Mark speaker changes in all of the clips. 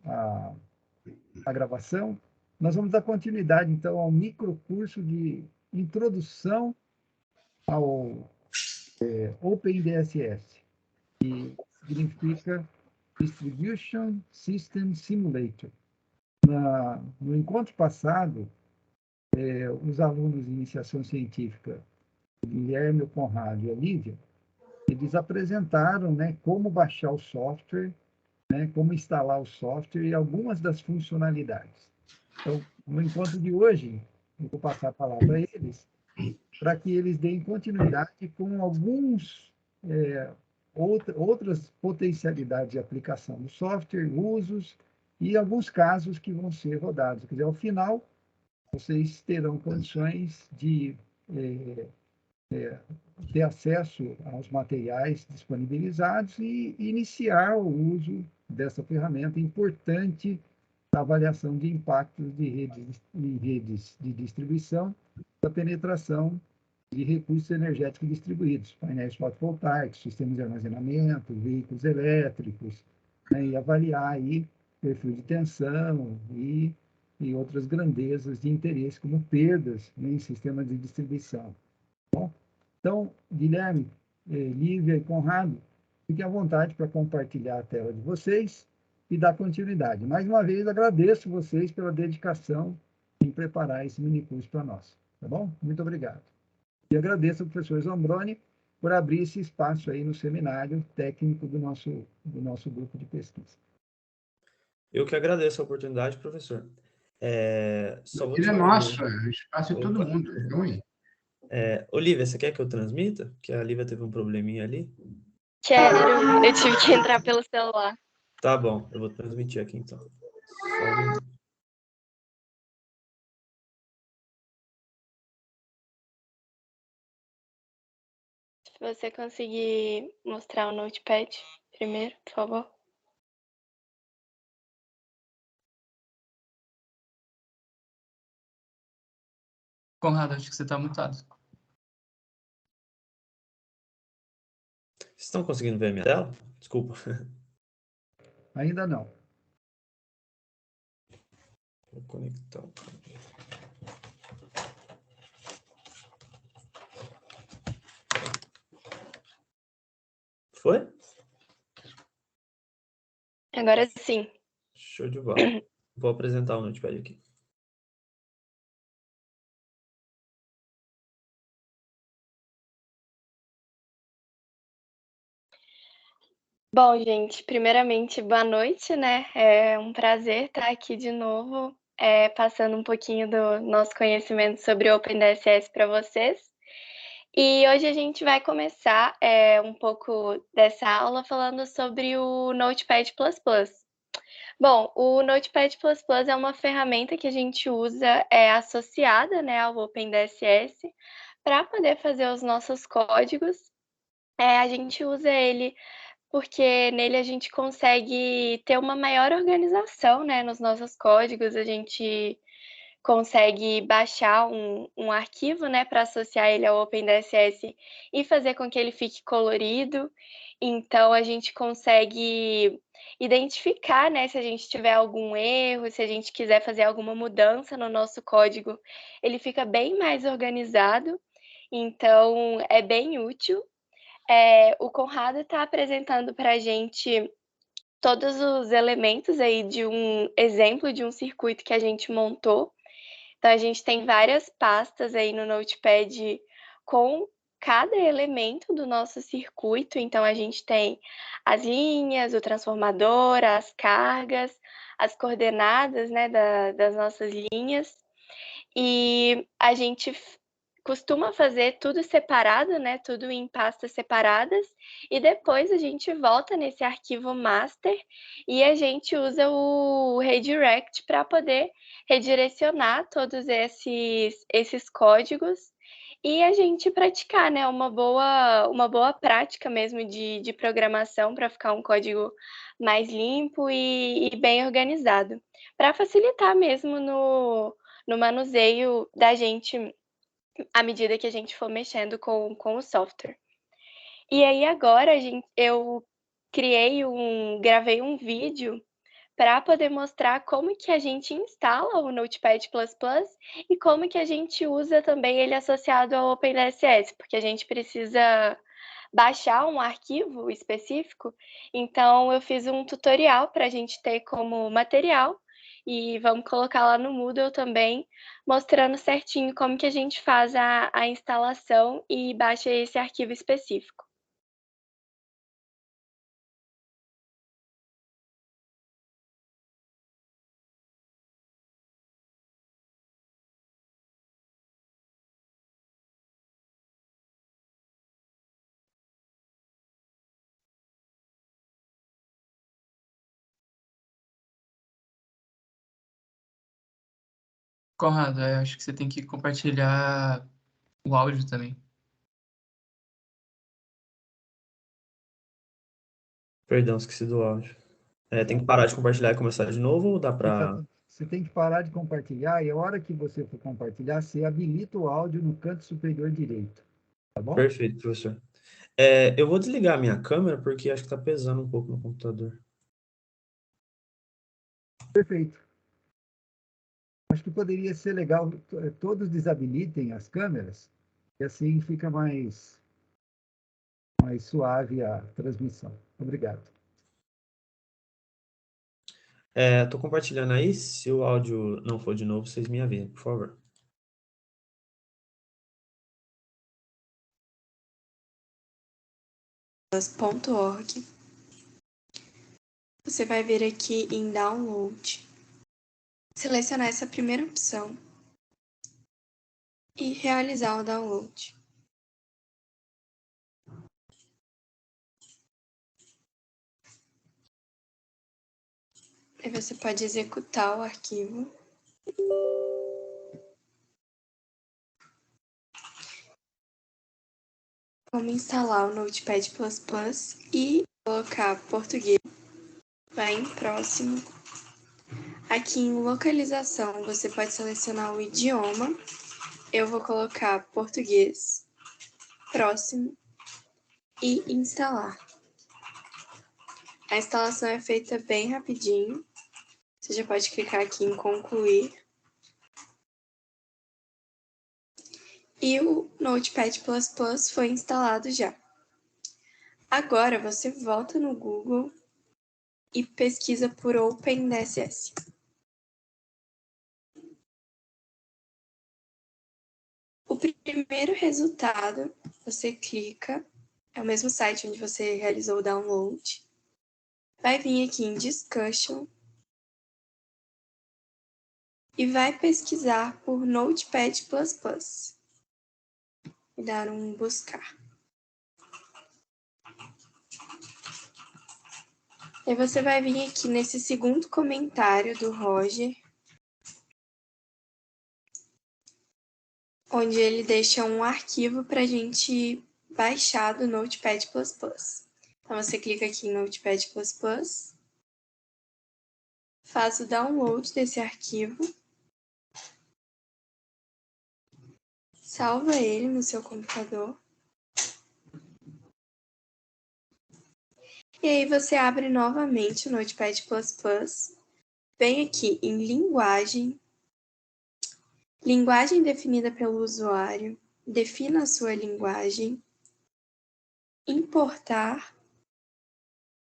Speaker 1: a gravação, nós vamos dar continuidade, então, ao microcurso de introdução ao OpenDSS, que significa Distribution System Simulator. No encontro passado, os alunos de iniciação científica, o Guilherme, o Conrado e a Lívia, eles apresentaram, né, como baixar o software, né, como instalar o software e algumas das funcionalidades. Então, no encontro de hoje, eu vou passar a palavra a eles, para que eles deem continuidade com outras potencialidades de aplicação do software, usos e alguns casos que vão ser rodados. Quer dizer, ao final, vocês terão condições de ter acesso aos materiais disponibilizados e iniciar o uso dessa ferramenta importante da avaliação de impactos de redes de distribuição da penetração de recursos energéticos distribuídos, painéis fotovoltaicos, sistemas de armazenamento, veículos elétricos, né, e avaliar aí perfil de tensão e outras grandezas de interesse, como perdas, né, em sistemas de distribuição. Bom, então, Guilherme, Lívia e Conrado, fiquem à vontade para compartilhar a tela de vocês e dar continuidade. Mais uma vez, agradeço vocês pela dedicação em preparar esse minicurso para nós. Tá bom? Muito obrigado. E agradeço ao professor Zambroni por abrir esse espaço aí no seminário técnico do nosso grupo de pesquisa.
Speaker 2: Eu que agradeço a oportunidade, professor.
Speaker 3: Ele é nosso, o espaço é todo mundo. Então, aí.
Speaker 2: Olivia, você quer que eu transmita? Porque a Lívia teve um probleminha ali.
Speaker 4: Quero, eu tive que entrar pelo celular.
Speaker 2: Tá bom, eu vou transmitir aqui então. Só um minuto.
Speaker 4: Se você conseguir mostrar o Notepad primeiro, por favor.
Speaker 5: Conrado, acho que você está mutado.
Speaker 2: Vocês estão conseguindo ver a minha tela? Desculpa.
Speaker 1: Ainda não.
Speaker 2: Vou conectar. Foi?
Speaker 4: Agora sim.
Speaker 2: Show de bola. Vou apresentar o Notepad aqui.
Speaker 4: Bom, gente, primeiramente, boa noite, né? É um prazer estar aqui de novo, passando um pouquinho do nosso conhecimento sobre o OpenDSS para vocês. E hoje a gente vai começar um pouco dessa aula falando sobre o Notepad++. Bom, o Notepad++ é uma ferramenta que a gente usa associada, né, ao OpenDSS para poder fazer os nossos códigos. A gente usa ele porque nele a gente consegue ter uma maior organização, né, nos nossos códigos, a gente consegue baixar um arquivo, né, para associar ele ao OpenDSS e fazer com que ele fique colorido. Então, a gente consegue identificar, né, se a gente tiver algum erro, se a gente quiser fazer alguma mudança no nosso código, ele fica bem mais organizado. Então, é bem útil. O Conrado está apresentando para a gente todos os elementos aí de um exemplo de um circuito que a gente montou. Então, a gente tem várias pastas aí no Notepad com cada elemento do nosso circuito. Então, a gente tem as linhas, o transformador, as cargas, as coordenadas, né, das nossas linhas. E a gente costuma fazer tudo separado, né, tudo em pastas separadas, e depois a gente volta nesse arquivo master e a gente usa o redirect para poder redirecionar todos esses códigos e a gente praticar, né, uma boa prática mesmo de programação para ficar um código mais limpo e bem organizado, para facilitar mesmo no manuseio da gente à medida que a gente for mexendo com o software. E aí agora eu gravei um vídeo para poder mostrar como que a gente instala o Notepad++ e como que a gente usa também ele associado ao OpenDSS, porque a gente precisa baixar um arquivo específico, então eu fiz um tutorial para a gente ter como material e vamos colocar lá no Moodle também, mostrando certinho como que a gente faz a instalação e baixa esse arquivo específico.
Speaker 5: Conrado, eu acho que você tem que compartilhar o áudio também.
Speaker 2: Perdão, esqueci do áudio. Tem que parar de compartilhar e começar de novo ou dá pra...
Speaker 1: Exato. Você tem que parar de compartilhar e a hora que você for compartilhar, você habilita o áudio no canto superior direito, tá bom?
Speaker 2: Perfeito, professor. Eu vou desligar a minha câmera porque acho que tá pesando um pouco no computador.
Speaker 1: Perfeito. Acho que poderia ser legal, todos desabilitem as câmeras, e assim fica mais suave a transmissão. Obrigado.
Speaker 2: Tô compartilhando aí. Se o áudio não for de novo, vocês me avisem, por favor.
Speaker 4: .org. Você vai vir aqui em Download, selecionar essa primeira opção e realizar o download. Aí você pode executar o arquivo. Vamos instalar o Notepad++ e colocar português. Vai em próximo. Aqui em localização, você pode selecionar o idioma. Eu vou colocar português. Próximo. E instalar. A instalação é feita bem rapidinho. Você já pode clicar aqui em concluir. E o Notepad++ foi instalado já. Agora você volta no Google e pesquisa por OpenDSS. O primeiro resultado, você clica, é o mesmo site onde você realizou o download. Vai vir aqui em Discussion e vai pesquisar por Notepad++ e dar um buscar. E você vai vir aqui nesse segundo comentário do Roger, onde ele deixa um arquivo para a gente baixar do Notepad++. Então, você clica aqui em Notepad++, faz o download desse arquivo, salva ele no seu computador, e aí você abre novamente o Notepad++, vem aqui em linguagem definida pelo usuário, defina a sua linguagem, importar,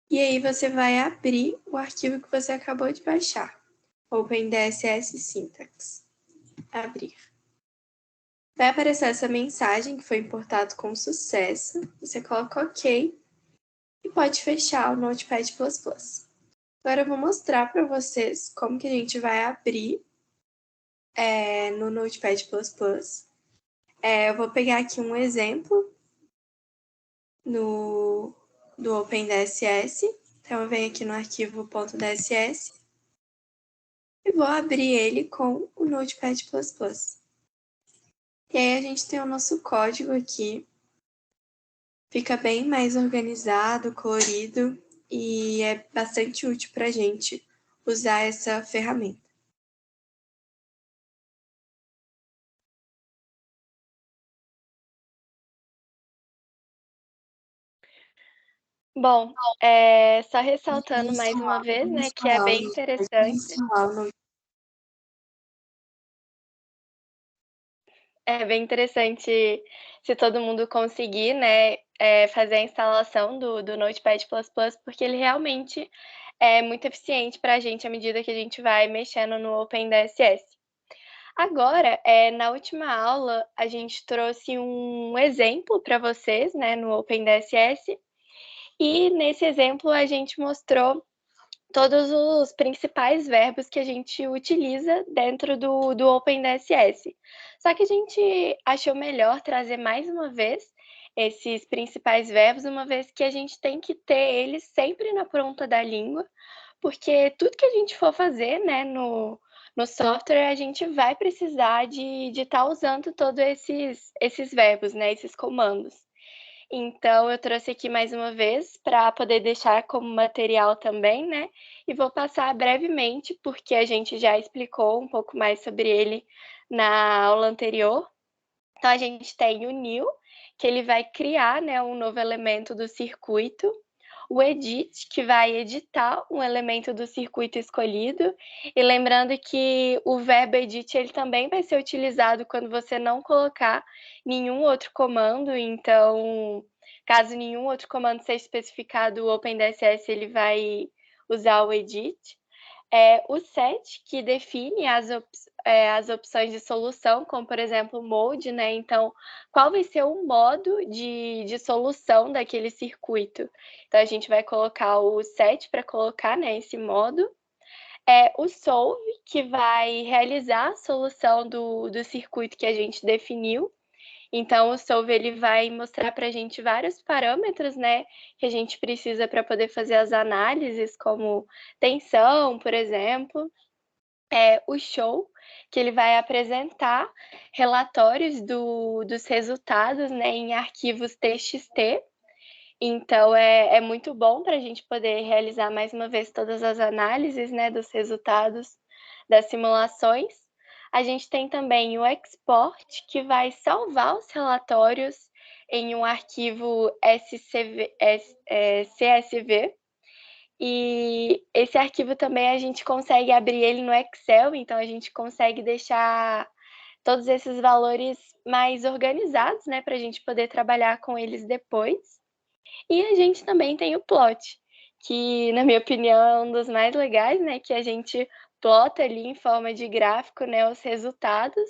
Speaker 4: e aí você vai abrir o arquivo que você acabou de baixar, OpenDSS Syntax. Abrir. Vai aparecer essa mensagem que foi importado com sucesso, você coloca OK e pode fechar o Notepad++. Agora eu vou mostrar para vocês como que a gente vai abrir no Notepad++. Eu vou pegar aqui um exemplo do OpenDSS. Então, eu venho aqui no arquivo .dss e vou abrir ele com o Notepad++. E aí a gente tem o nosso código aqui. Fica bem mais organizado, colorido e é bastante útil para a gente usar essa ferramenta. Bom, só ressaltando mais uma vez, né, que é bem interessante. É bem interessante se todo mundo conseguir, né, fazer a instalação do Notepad++, porque ele realmente é muito eficiente para a gente à medida que a gente vai mexendo no OpenDSS. Agora, na última aula, a gente trouxe um exemplo para vocês, né, no OpenDSS, e nesse exemplo a gente mostrou todos os principais verbos que a gente utiliza dentro do OpenDSS. Só que a gente achou melhor trazer mais uma vez esses principais verbos, uma vez que a gente tem que ter eles sempre na ponta da língua, porque tudo que a gente for fazer, né, no software, a gente vai precisar de estar usando todos esses verbos, né, esses comandos. Então, eu trouxe aqui mais uma vez para poder deixar como material também, né? E vou passar brevemente, porque a gente já explicou um pouco mais sobre ele na aula anterior. Então, a gente tem o new, que ele vai criar, né, um novo elemento do circuito. O edit, que vai editar um elemento do circuito escolhido. E lembrando que o verbo edit ele também vai ser utilizado quando você não colocar nenhum outro comando. Então, caso nenhum outro comando seja especificado, o OpenDSS ele vai usar o edit. O set, que define as opções de solução, como, por exemplo, o mode, né? Então, qual vai ser o modo de solução daquele circuito? Então, a gente vai colocar o set para colocar, né, esse modo. O solve, que vai realizar a solução do circuito que a gente definiu. Então, o solve ele vai mostrar para a gente vários parâmetros, né, que a gente precisa para poder fazer as análises, como tensão, por exemplo. O show, que ele vai apresentar relatórios dos resultados, né, em arquivos TXT. Então, é muito bom para a gente poder realizar mais uma vez todas as análises, né, dos resultados das simulações. A gente tem também o export, que vai salvar os relatórios em um arquivo CSV. E esse arquivo também a gente consegue abrir ele no Excel, então a gente consegue deixar todos esses valores mais organizados, né, para a gente poder trabalhar com eles depois. E a gente também tem o plot, que, na minha opinião, é um dos mais legais, né, que a gente plota ali em forma de gráfico, né, os resultados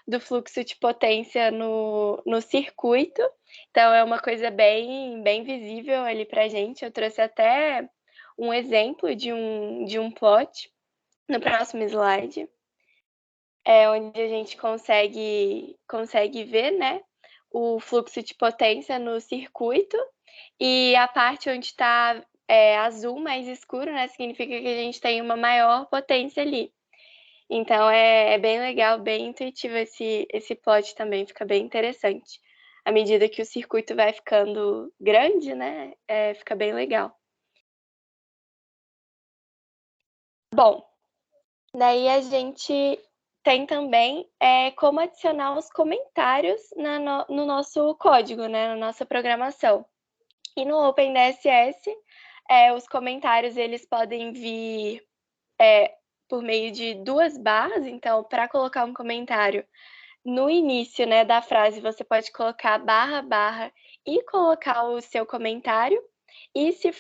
Speaker 4: do fluxo de potência no circuito. Então, é uma coisa bem, bem visível ali para a gente. Eu trouxe até um exemplo de um plot no próximo slide, onde a gente consegue ver, né, o fluxo de potência no circuito, e a parte onde está azul mais escuro, né, significa que a gente tem uma maior potência ali. Então, é bem legal, bem intuitivo esse plot também, fica bem interessante. À medida que o circuito vai ficando grande, né, fica bem legal. Bom, daí a gente tem também como adicionar os comentários no nosso código, né, na nossa programação. E no OpenDSS, os comentários eles podem vir por meio de 2 barras. Então, para colocar um comentário no início, né, da frase, você pode colocar barra, barra e colocar o seu comentário. E se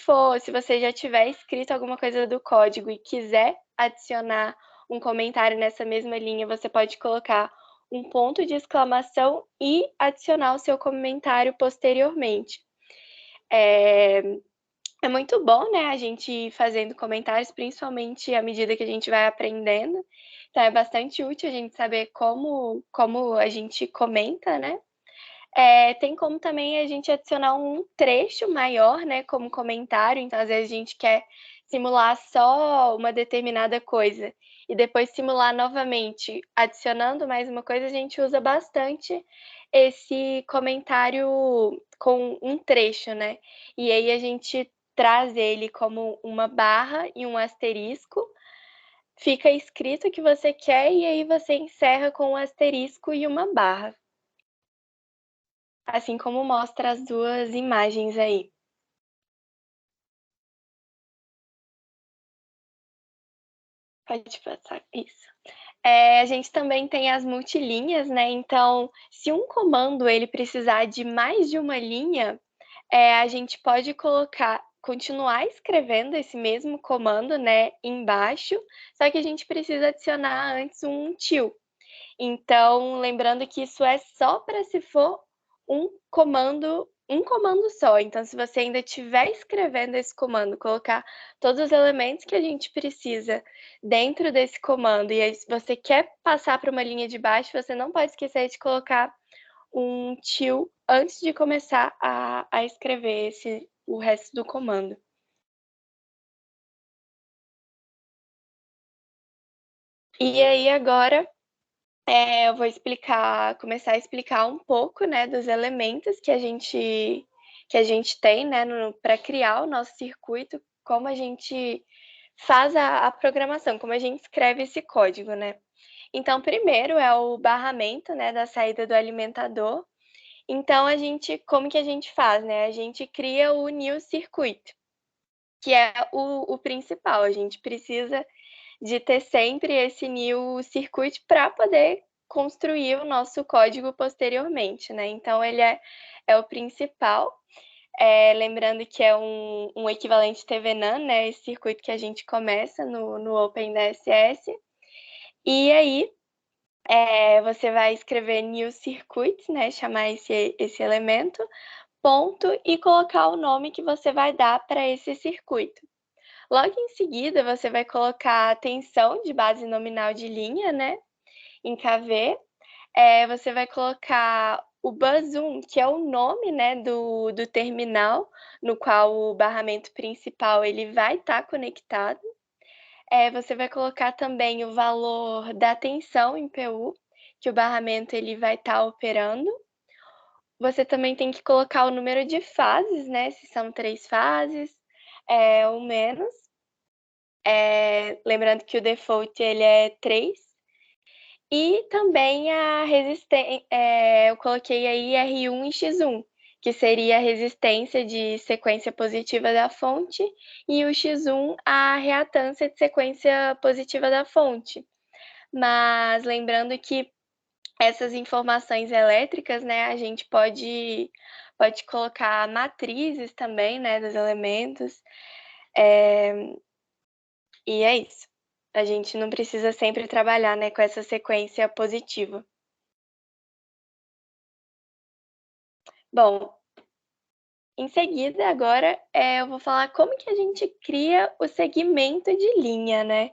Speaker 4: você já tiver escrito alguma coisa do código e quiser adicionar um comentário nessa mesma linha, você pode colocar um ponto de exclamação e adicionar o seu comentário posteriormente. É muito bom, né, a gente ir fazendo comentários, principalmente à medida que a gente vai aprendendo. Então, é bastante útil a gente saber como a gente comenta, né? Tem como também a gente adicionar um trecho maior, né, como comentário. Então, às vezes a gente quer simular só uma determinada coisa e depois simular novamente, adicionando mais uma coisa, a gente usa bastante esse comentário com um trecho, né? E aí a gente traz ele como uma barra e um asterisco. Fica escrito o que você quer e aí você encerra com um asterisco e uma barra. Assim como mostra as 2 imagens aí. Pode passar, isso. A gente também tem as multilinhas, né? Então, se um comando ele precisar de mais de uma linha, a gente pode continuar escrevendo esse mesmo comando, né, embaixo, só que a gente precisa adicionar antes um till. Então, lembrando que isso é só para se for um comando só. Então, se você ainda estiver escrevendo esse comando, colocar todos os elementos que a gente precisa dentro desse comando, e aí, se você quer passar para uma linha de baixo, você não pode esquecer de colocar um till antes de começar a escrever o resto do comando. E aí, agora, eu vou começar a explicar um pouco, né, dos elementos que a gente tem, né, para criar o nosso circuito, como a gente faz a programação, como a gente escreve esse código, né. Então, primeiro é o barramento, né, da saída do alimentador. Então, como que a gente faz, né? A gente cria o new circuit, que é o principal. A gente precisa de ter sempre esse new circuit para poder construir o nosso código posteriormente, né? Então, ele é o principal. Lembrando que é um equivalente TVNAN, né? Esse circuito que a gente começa no OpenDSS. E aí, você vai escrever new circuit, né? Chamar esse elemento, ponto, e colocar o nome que você vai dar para esse circuito. Logo em seguida, você vai colocar a tensão de base nominal de linha, né, em KV. Você vai colocar o bus1, que é o nome, né, do terminal no qual o barramento principal ele vai estar conectado. Você vai colocar também o valor da tensão em PU, que o barramento ele vai estar operando. Você também tem que colocar o número de fases, né, se são 3 fases, ou menos. Lembrando que o default ele é 3. E também a resistência, eu coloquei aí R1 e X1, que seria a resistência de sequência positiva da fonte, e o X1 a reatância de sequência positiva da fonte. Mas lembrando que essas informações elétricas, né, a gente pode colocar matrizes também, né, dos elementos. E é isso. A gente não precisa sempre trabalhar, né, com essa sequência positiva. Bom, em seguida, agora, eu vou falar como que a gente cria o segmento de linha, né?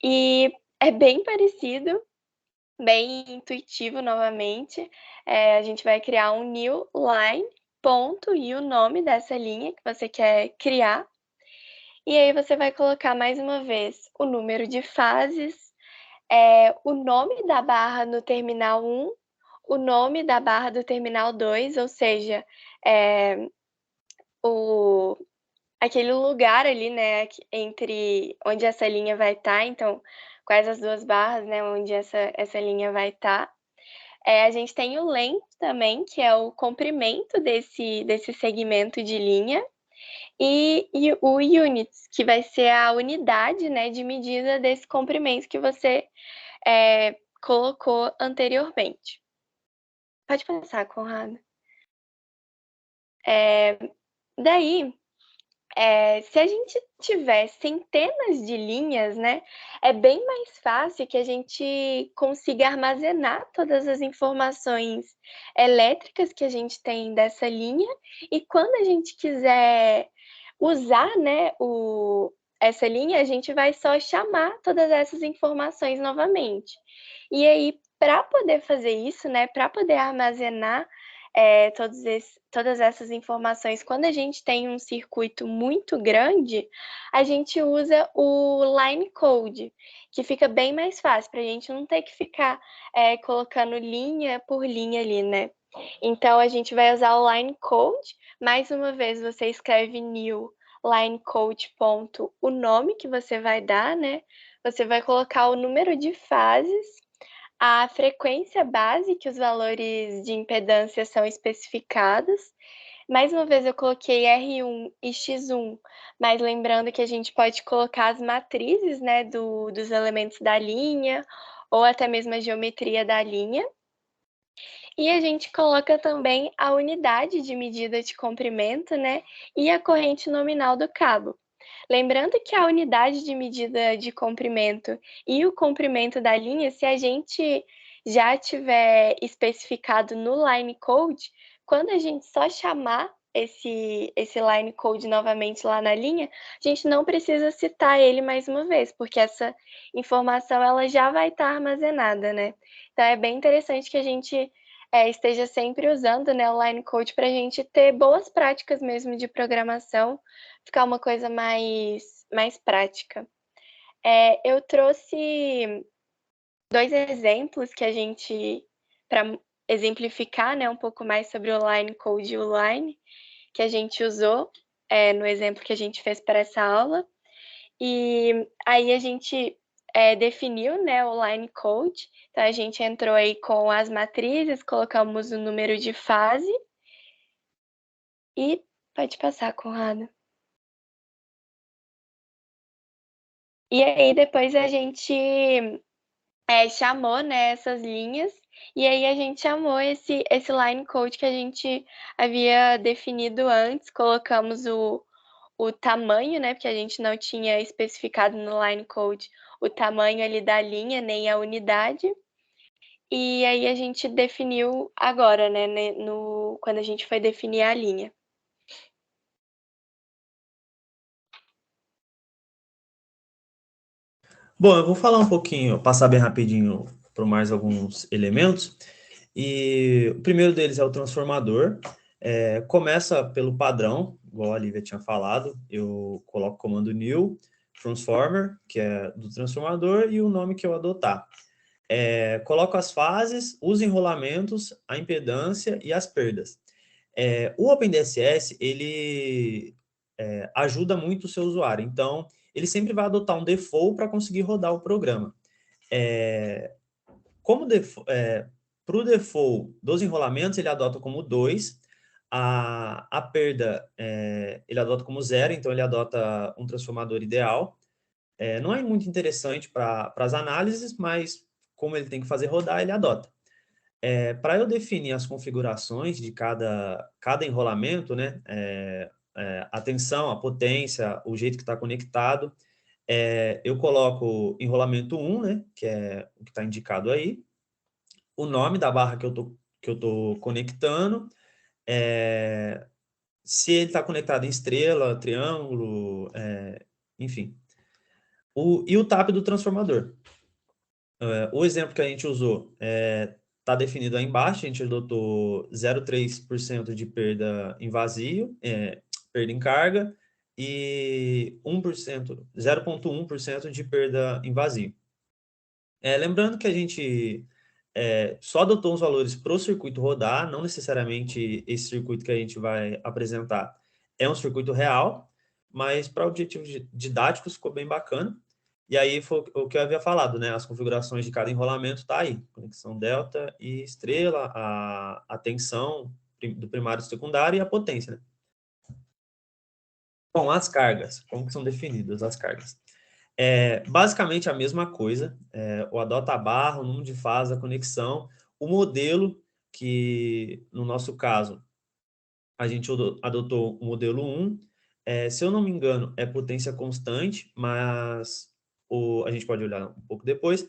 Speaker 4: E é bem parecido, bem intuitivo novamente. A gente vai criar um new line, ponto, e o nome dessa linha que você quer criar. E aí você vai colocar mais uma vez o número de fases, o nome da barra no terminal 1, o nome da barra do terminal 2, ou seja, aquele lugar ali, né, entre onde essa linha vai estar, então, quais as duas barras, né, onde essa linha vai estar. A gente tem o length também, que é o comprimento desse segmento de linha, e o units, que vai ser a unidade, né, de medida desse comprimento que você colocou anteriormente. Pode passar, Conrado. Daí, se a gente tiver centenas de linhas, né, é bem mais fácil que a gente consiga armazenar todas as informações elétricas que a gente tem dessa linha, e quando a gente quiser usar, né, essa linha, a gente vai só chamar todas essas informações novamente. E aí, para poder fazer isso, né, para poder armazenar todas essas informações, quando a gente tem um circuito muito grande, a gente usa o line code, que fica bem mais fácil, para a gente não ter que ficar colocando linha por linha ali, né? Então, a gente vai usar o line code. Mais uma vez, você escreve new linecode ponto, o nome que você vai dar, né? Você vai colocar o número de fases, a frequência base, que os valores de impedância são especificados. Mais uma vez eu coloquei R1 e X1, mas lembrando que a gente pode colocar as matrizes, né, dos elementos da linha, ou até mesmo a geometria da linha. E a gente coloca também a unidade de medida de comprimento, né, e a corrente nominal do cabo. Lembrando que a unidade de medida de comprimento e o comprimento da linha, se a gente já tiver especificado no line code, quando a gente só chamar esse line code novamente lá na linha, a gente não precisa citar ele mais uma vez, porque essa informação ela já vai estar armazenada, né? Então é bem interessante que a gente esteja sempre usando, né, o line code para a gente ter boas práticas mesmo de programação, ficar uma coisa mais prática. Eu trouxe 2 exemplos que a gente, para exemplificar, né, um pouco mais sobre o line code e o line, que a gente usou no exemplo que a gente fez para essa aula. E aí a gente definiu, né, o line code. Então a gente entrou aí com as matrizes, colocamos o número de fase. E pode passar, Conrado. E aí depois a gente chamou, né, essas linhas, e aí a gente chamou esse line code que a gente havia definido antes, colocamos o tamanho, né, porque a gente não tinha especificado no line code o tamanho ali da linha, nem a unidade. E aí a gente definiu agora, né, quando a gente foi definir a linha.
Speaker 2: Bom, eu vou falar um pouquinho, passar bem rapidinho por mais alguns elementos. E o primeiro deles é o transformador. Começa pelo padrão, igual a Lívia tinha falado. Eu coloco o comando new transformer, que é do transformador, e o nome que eu adotar. Coloco as fases, os enrolamentos, a impedância e as perdas. O OpenDSS, ele ajuda muito o seu usuário. Então, ele sempre vai adotar um default para conseguir rodar o programa. Para o default dos enrolamentos, ele adota como 2, a perda ele adota como 0, então ele adota um transformador ideal. Não é muito interessante para as análises, mas como ele tem que fazer rodar, ele adota. Para eu definir as configurações de cada enrolamento, né, a tensão, a potência, o jeito que está conectado, eu coloco enrolamento 1, né, que é o que está indicado aí, o nome da barra que eu tô conectando, se ele está conectado em estrela, triângulo, enfim. E o TAP do transformador. O exemplo que a gente usou está definido aí embaixo, a gente adotou 0,3% de perda em vazio, perda em carga, e 0,1% de perda em vazio. Lembrando que a gente só adotou os valores para o circuito rodar, não necessariamente esse circuito que a gente vai apresentar é um circuito real, mas para objetivos didáticos ficou bem bacana. E aí foi o que eu havia falado, né? As configurações de cada enrolamento tá aí, conexão delta e estrela, a tensão do primário e secundário e a potência, né? Bom, as cargas, como que são definidas as cargas? Basicamente a mesma coisa, o adota a barra, o número de fase, a conexão, o modelo, que no nosso caso a gente adotou o modelo 1, se eu não me engano é potência constante, mas a gente pode olhar um pouco depois.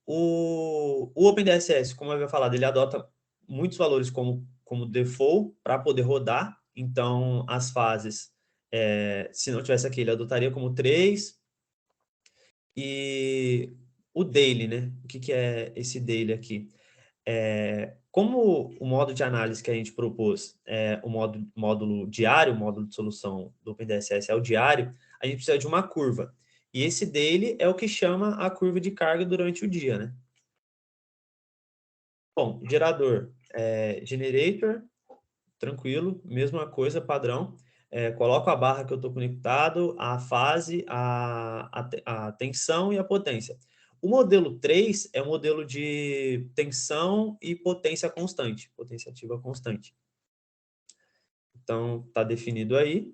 Speaker 2: O OpenDSS, como eu havia falado, ele adota muitos valores como default para poder rodar, então as fases, se não tivesse aqui, ele adotaria como 3, e o daily, né? O que é esse daily aqui? Como o modo de análise que a gente propôs é o módulo diário, o módulo de solução do OpenDSS é o diário, a gente precisa de uma curva. E esse daily é o que chama a curva de carga durante o dia, né? Bom, gerador, generator, tranquilo, mesma coisa, padrão. Coloco a barra que eu estou conectado, a fase, a tensão e a potência. O modelo 3 é um modelo de tensão e potência constante, potência ativa constante. Então, está definido aí.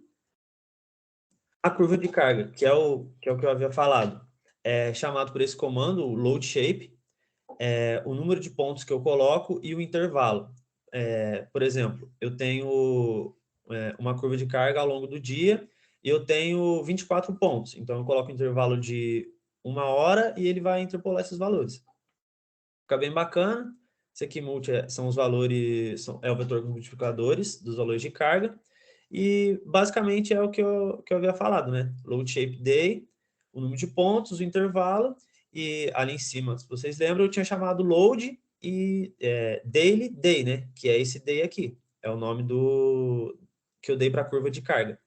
Speaker 2: A curva de carga, que é o que eu havia falado, é chamado por esse comando, o load shape, o número de pontos que eu coloco e o intervalo. Por exemplo, eu tenho uma curva de carga ao longo do dia e eu tenho 24 pontos. Então, eu coloco um intervalo de 1 hora e ele vai interpolar esses valores. Fica bem bacana. Esse aqui são os valores, é o vetor com multiplicadores dos valores de carga. E, basicamente, é o que eu havia falado, né? Load shape day, o número de pontos, o intervalo, e ali em cima, se vocês lembram, eu tinha chamado load e daily day, né? Que é esse day aqui. É o nome que eu dei para a curva de carga.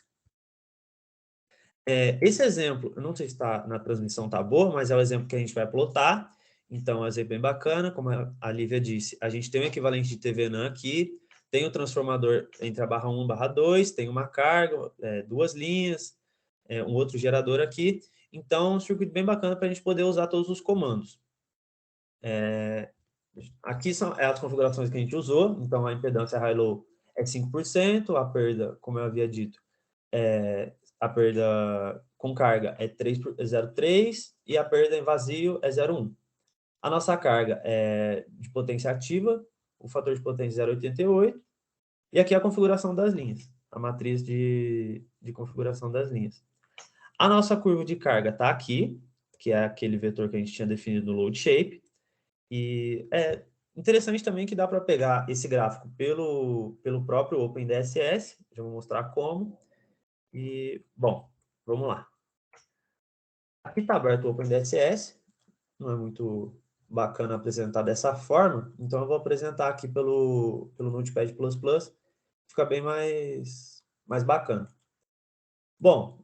Speaker 2: Esse exemplo, eu não sei se na transmissão está boa, mas é o exemplo que a gente vai plotar. Então, é um exemplo bem bacana, como a Lívia disse, a gente tem um equivalente de TVNAM aqui, tem o transformador entre a barra 1 e a barra 2, tem uma carga, 2 linhas, um outro gerador aqui. Então, um circuito bem bacana para a gente poder usar todos os comandos. Aqui são as configurações que a gente usou. Então, a impedância high-low é 5%, a perda, como eu havia dito, a perda com carga é 0,3 e a perda em vazio é 0,1. A nossa carga é de potência ativa, o fator de potência é 0,88, e aqui a configuração das linhas, a matriz de configuração das linhas. A nossa curva de carga está aqui, que é aquele vetor que a gente tinha definido no load shape, e é interessante também que dá para pegar esse gráfico pelo próprio OpenDSS, já vou mostrar como, e, bom, vamos lá. Aqui está aberto o OpenDSS, não é muito bacana apresentar dessa forma, então eu vou apresentar aqui pelo Notepad++, fica bem mais bacana. Bom,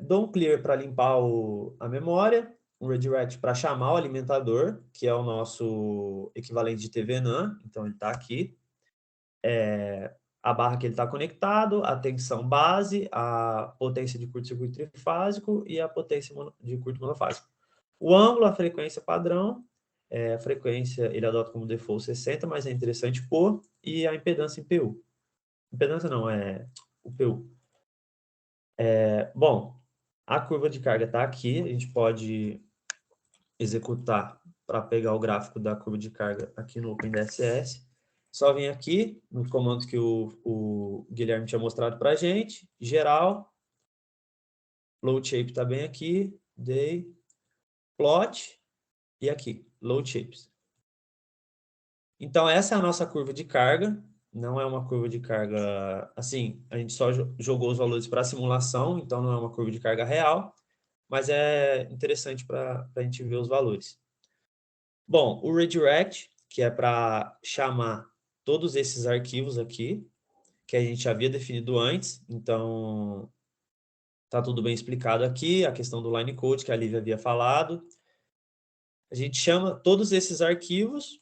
Speaker 2: dou um clear para limpar a memória, um redirect para chamar o alimentador, que é o nosso equivalente de TVNAM, então ele está aqui. A barra que ele está conectado, a tensão base, a potência de curto-circuito trifásico e a potência de curto monofásico. O ângulo, a frequência padrão, a frequência ele adota como default 60, mas é interessante pôr, e a impedância em PU. Impedância não, é o PU. Bom, a curva de carga está aqui, a gente pode executar para pegar o gráfico da curva de carga aqui no OpenDSS. Só vem aqui, no comando que o Guilherme tinha mostrado para a gente, geral, load shape está bem aqui, day, plot, e aqui, load shapes. Então, essa é a nossa curva de carga, não é uma curva de carga, assim, a gente só jogou os valores para a simulação, então não é uma curva de carga real, mas é interessante para a gente ver os valores. Bom, o redirect, que é para chamar todos esses arquivos aqui, que a gente havia definido antes, então está tudo bem explicado aqui, a questão do line code que a Lívia havia falado. A gente chama todos esses arquivos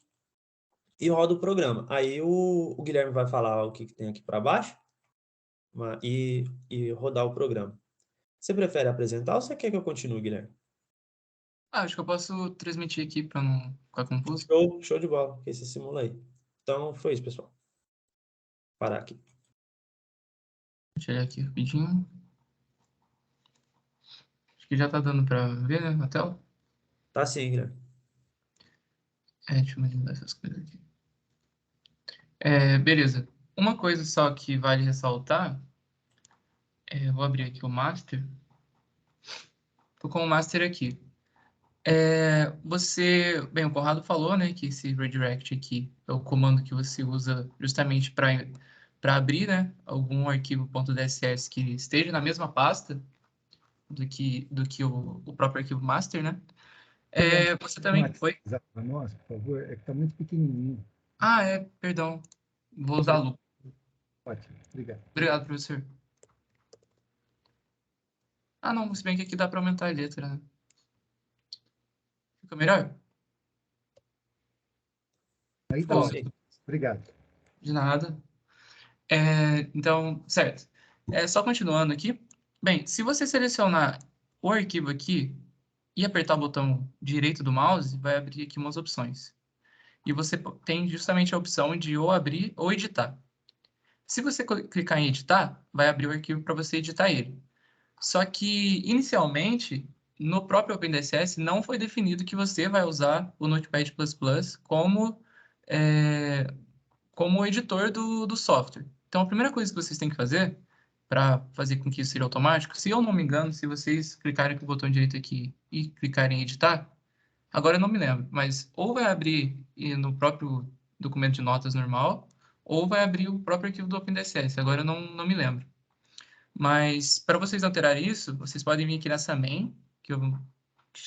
Speaker 2: e roda o programa. Aí o Guilherme vai falar o que tem aqui para baixo e rodar o programa. Você prefere apresentar ou você quer que eu continue, Guilherme?
Speaker 5: Acho que eu posso transmitir aqui para não ficar confuso.
Speaker 2: Show de bola, que esse simula aí. Então, foi isso, pessoal. Parar aqui.
Speaker 5: Deixa eu olhar aqui rapidinho. Acho que já tá dando para ver, né, na tela?
Speaker 2: Tá sim, Guilherme.
Speaker 5: Deixa eu mudar essas coisas aqui. Beleza. Uma coisa só que vale ressaltar, vou abrir aqui o master. Tô com o master aqui. Bem, o Conrado falou, né, que esse redirect aqui é o comando que você usa justamente para abrir, né, algum arquivo .dss que esteja na mesma pasta do que o próprio arquivo master, né? Você também... Oi?
Speaker 1: Para nós, por favor, é que está muito pequenininho.
Speaker 5: Perdão. Vou usar a lupa.
Speaker 1: Ótimo, obrigado.
Speaker 5: Obrigado, professor. Não, se bem que aqui dá para aumentar a letra, né? Fica melhor?
Speaker 1: Aí tá ótimo. Obrigado.
Speaker 5: De nada. Então, certo. Só continuando aqui. Bem, se você selecionar o arquivo aqui e apertar o botão direito do mouse, vai abrir aqui umas opções. E você tem justamente a opção de ou abrir ou editar. Se você clicar em editar, vai abrir o arquivo para você editar ele. Só que, inicialmente, no próprio OpenDSS, não foi definido que você vai usar o Notepad++ como, como editor do software. Então, a primeira coisa que vocês têm que fazer, para fazer com que isso seja automático, se eu não me engano, se vocês clicarem com o botão direito aqui e clicarem em editar, agora eu não me lembro, mas ou vai abrir no próprio documento de notas normal, ou vai abrir o próprio arquivo do OpenDSS, agora eu não me lembro. Mas para vocês alterarem isso, vocês podem vir aqui nessa main, que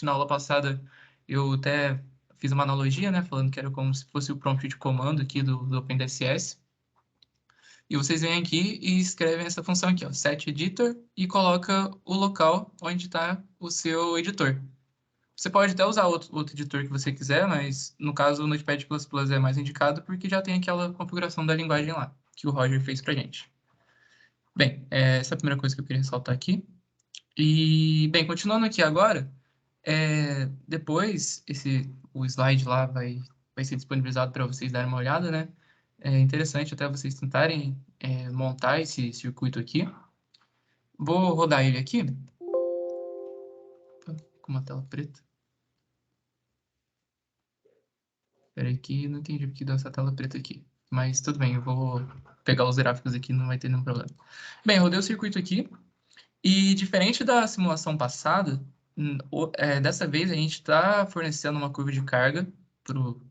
Speaker 5: na aula passada eu até fiz uma analogia, né, falando que era como se fosse o prompt de comando aqui do OpenDSS. E vocês vêm aqui e escrevem essa função aqui, ó, set editor, e coloca o local onde está o seu editor. Você pode até usar outro editor que você quiser, mas no caso o Notepad++ é mais indicado porque já tem aquela configuração da linguagem lá, que o Roger fez pra gente. Bem, essa é a primeira coisa que eu queria ressaltar aqui. E, bem, continuando aqui agora, depois o slide lá vai ser disponibilizado para vocês darem uma olhada, né? É interessante até vocês tentarem montar esse circuito aqui. Vou rodar ele aqui. Opa, com uma tela preta. Espera aí que não entendi porque deu essa tela preta aqui. Mas tudo bem, eu vou pegar os gráficos aqui, não vai ter nenhum problema. Bem, eu rodei o circuito aqui. E diferente da simulação passada, dessa vez a gente está fornecendo uma curva de carga para o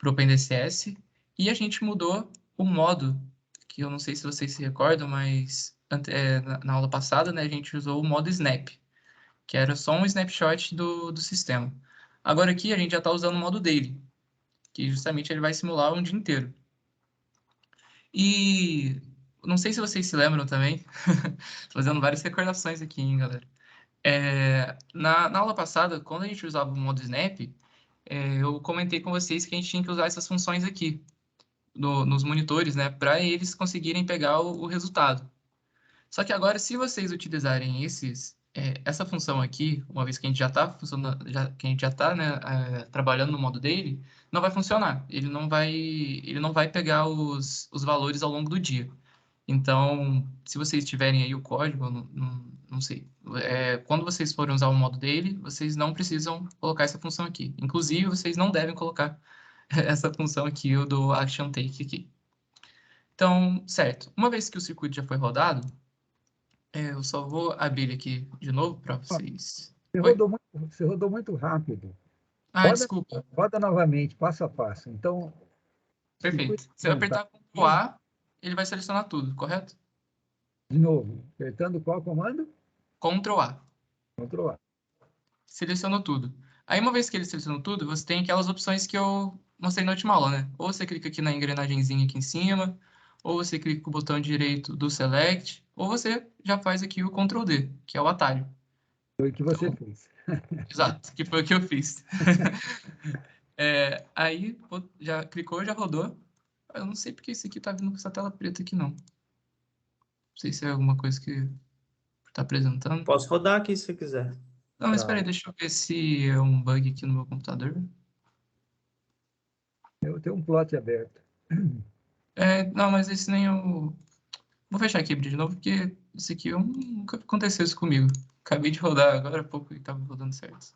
Speaker 5: OpenDSS e a gente mudou o modo, que eu não sei se vocês se recordam, mas na aula passada, né, a gente usou o modo Snap, que era só um snapshot do sistema. Agora aqui a gente já está usando o modo Daily, que justamente ele vai simular um dia inteiro. E não sei se vocês se lembram também, fazendo várias recordações aqui, hein, galera. Na aula passada, quando a gente usava o modo Snap, eu comentei com vocês que a gente tinha que usar essas funções aqui nos monitores, né, para eles conseguirem pegar o resultado. Só que agora, se vocês utilizarem essa função aqui, uma vez que a gente já está né, trabalhando no modo dele, não vai funcionar. Ele não vai pegar os valores ao longo do dia. Então, se vocês tiverem aí o código, não sei, quando vocês forem usar o modo dele, vocês não precisam colocar essa função aqui. Inclusive, vocês não devem colocar essa função aqui, o do action take aqui. Então, certo. Uma vez que o circuito já foi rodado, eu só vou abrir ele aqui de novo para vocês.
Speaker 1: Você rodou muito rápido.
Speaker 5: Desculpa.
Speaker 1: Roda novamente, passo a passo. Então,
Speaker 5: perfeito. Se eu apertar Ctrl A, ele vai selecionar tudo, correto?
Speaker 1: De novo, apertando qual comando?
Speaker 5: Ctrl A.
Speaker 1: Ctrl A.
Speaker 5: Selecionou tudo. Aí, uma vez que ele selecionou tudo, você tem aquelas opções que eu mostrei na última aula, né? Ou você clica aqui na engrenagemzinha aqui em cima, ou você clica com o botão direito do Select, ou você já faz aqui o Ctrl D, que é o atalho.
Speaker 1: Foi o que você fez.
Speaker 5: Exato, que foi o que eu fiz. Aí, já clicou, já rodou. Eu não sei porque esse aqui tá vindo com essa tela preta aqui, não. Não sei se é alguma coisa que tá apresentando.
Speaker 2: Posso rodar aqui se você quiser.
Speaker 5: Não, mas espera aí, deixa eu ver se é um bug aqui no meu computador.
Speaker 1: Eu tenho um plot aberto.
Speaker 5: Não, mas esse nem eu... Vou fechar aqui de novo, porque esse aqui nunca aconteceu isso comigo. Acabei de rodar agora há pouco e tava rodando certo.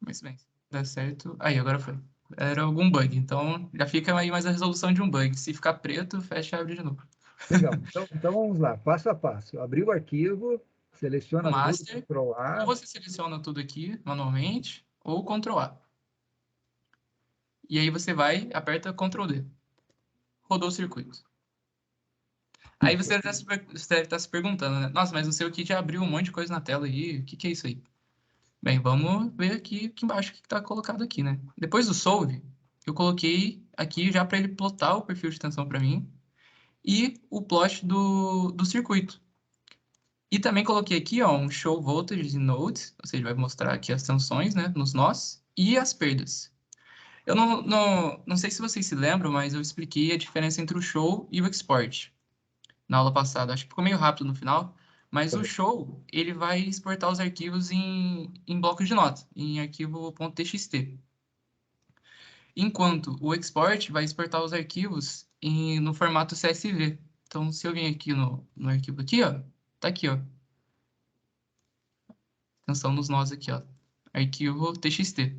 Speaker 5: Mas bem, se der certo... Aí, agora foi. Era algum bug, então já fica aí mais a resolução de um bug. Se ficar preto, fecha e abre de novo.
Speaker 1: Legal. Então vamos lá, passo a passo. Abrir o arquivo, seleciona
Speaker 5: Master,
Speaker 1: tudo, Ctrl A.
Speaker 5: ou você seleciona tudo aqui manualmente, ou Ctrl A. E aí você vai, aperta Ctrl D. Rodou o circuito. Aí você deve estar se perguntando, né? Nossa, mas não sei o que já abriu um monte de coisa na tela aí. O que é isso aí? Bem, vamos ver aqui embaixo o que está colocado aqui, né? Depois do solve, eu coloquei aqui já para ele plotar o perfil de tensão para mim e o plot do circuito. E também coloquei aqui, ó, um show voltage in nodes, ou seja, vai mostrar aqui as tensões, né, nos nós e as perdas. Eu não sei se vocês se lembram, mas eu expliquei a diferença entre o show e o export na aula passada. Acho que ficou meio rápido no final, mas o show, ele vai exportar os arquivos em blocos de nota, em arquivo .txt. enquanto o export vai exportar os arquivos no formato CSV. Então, se eu vir aqui no arquivo aqui, ó, tá aqui, ó. Atenção nos nós aqui, ó. Arquivo TXT.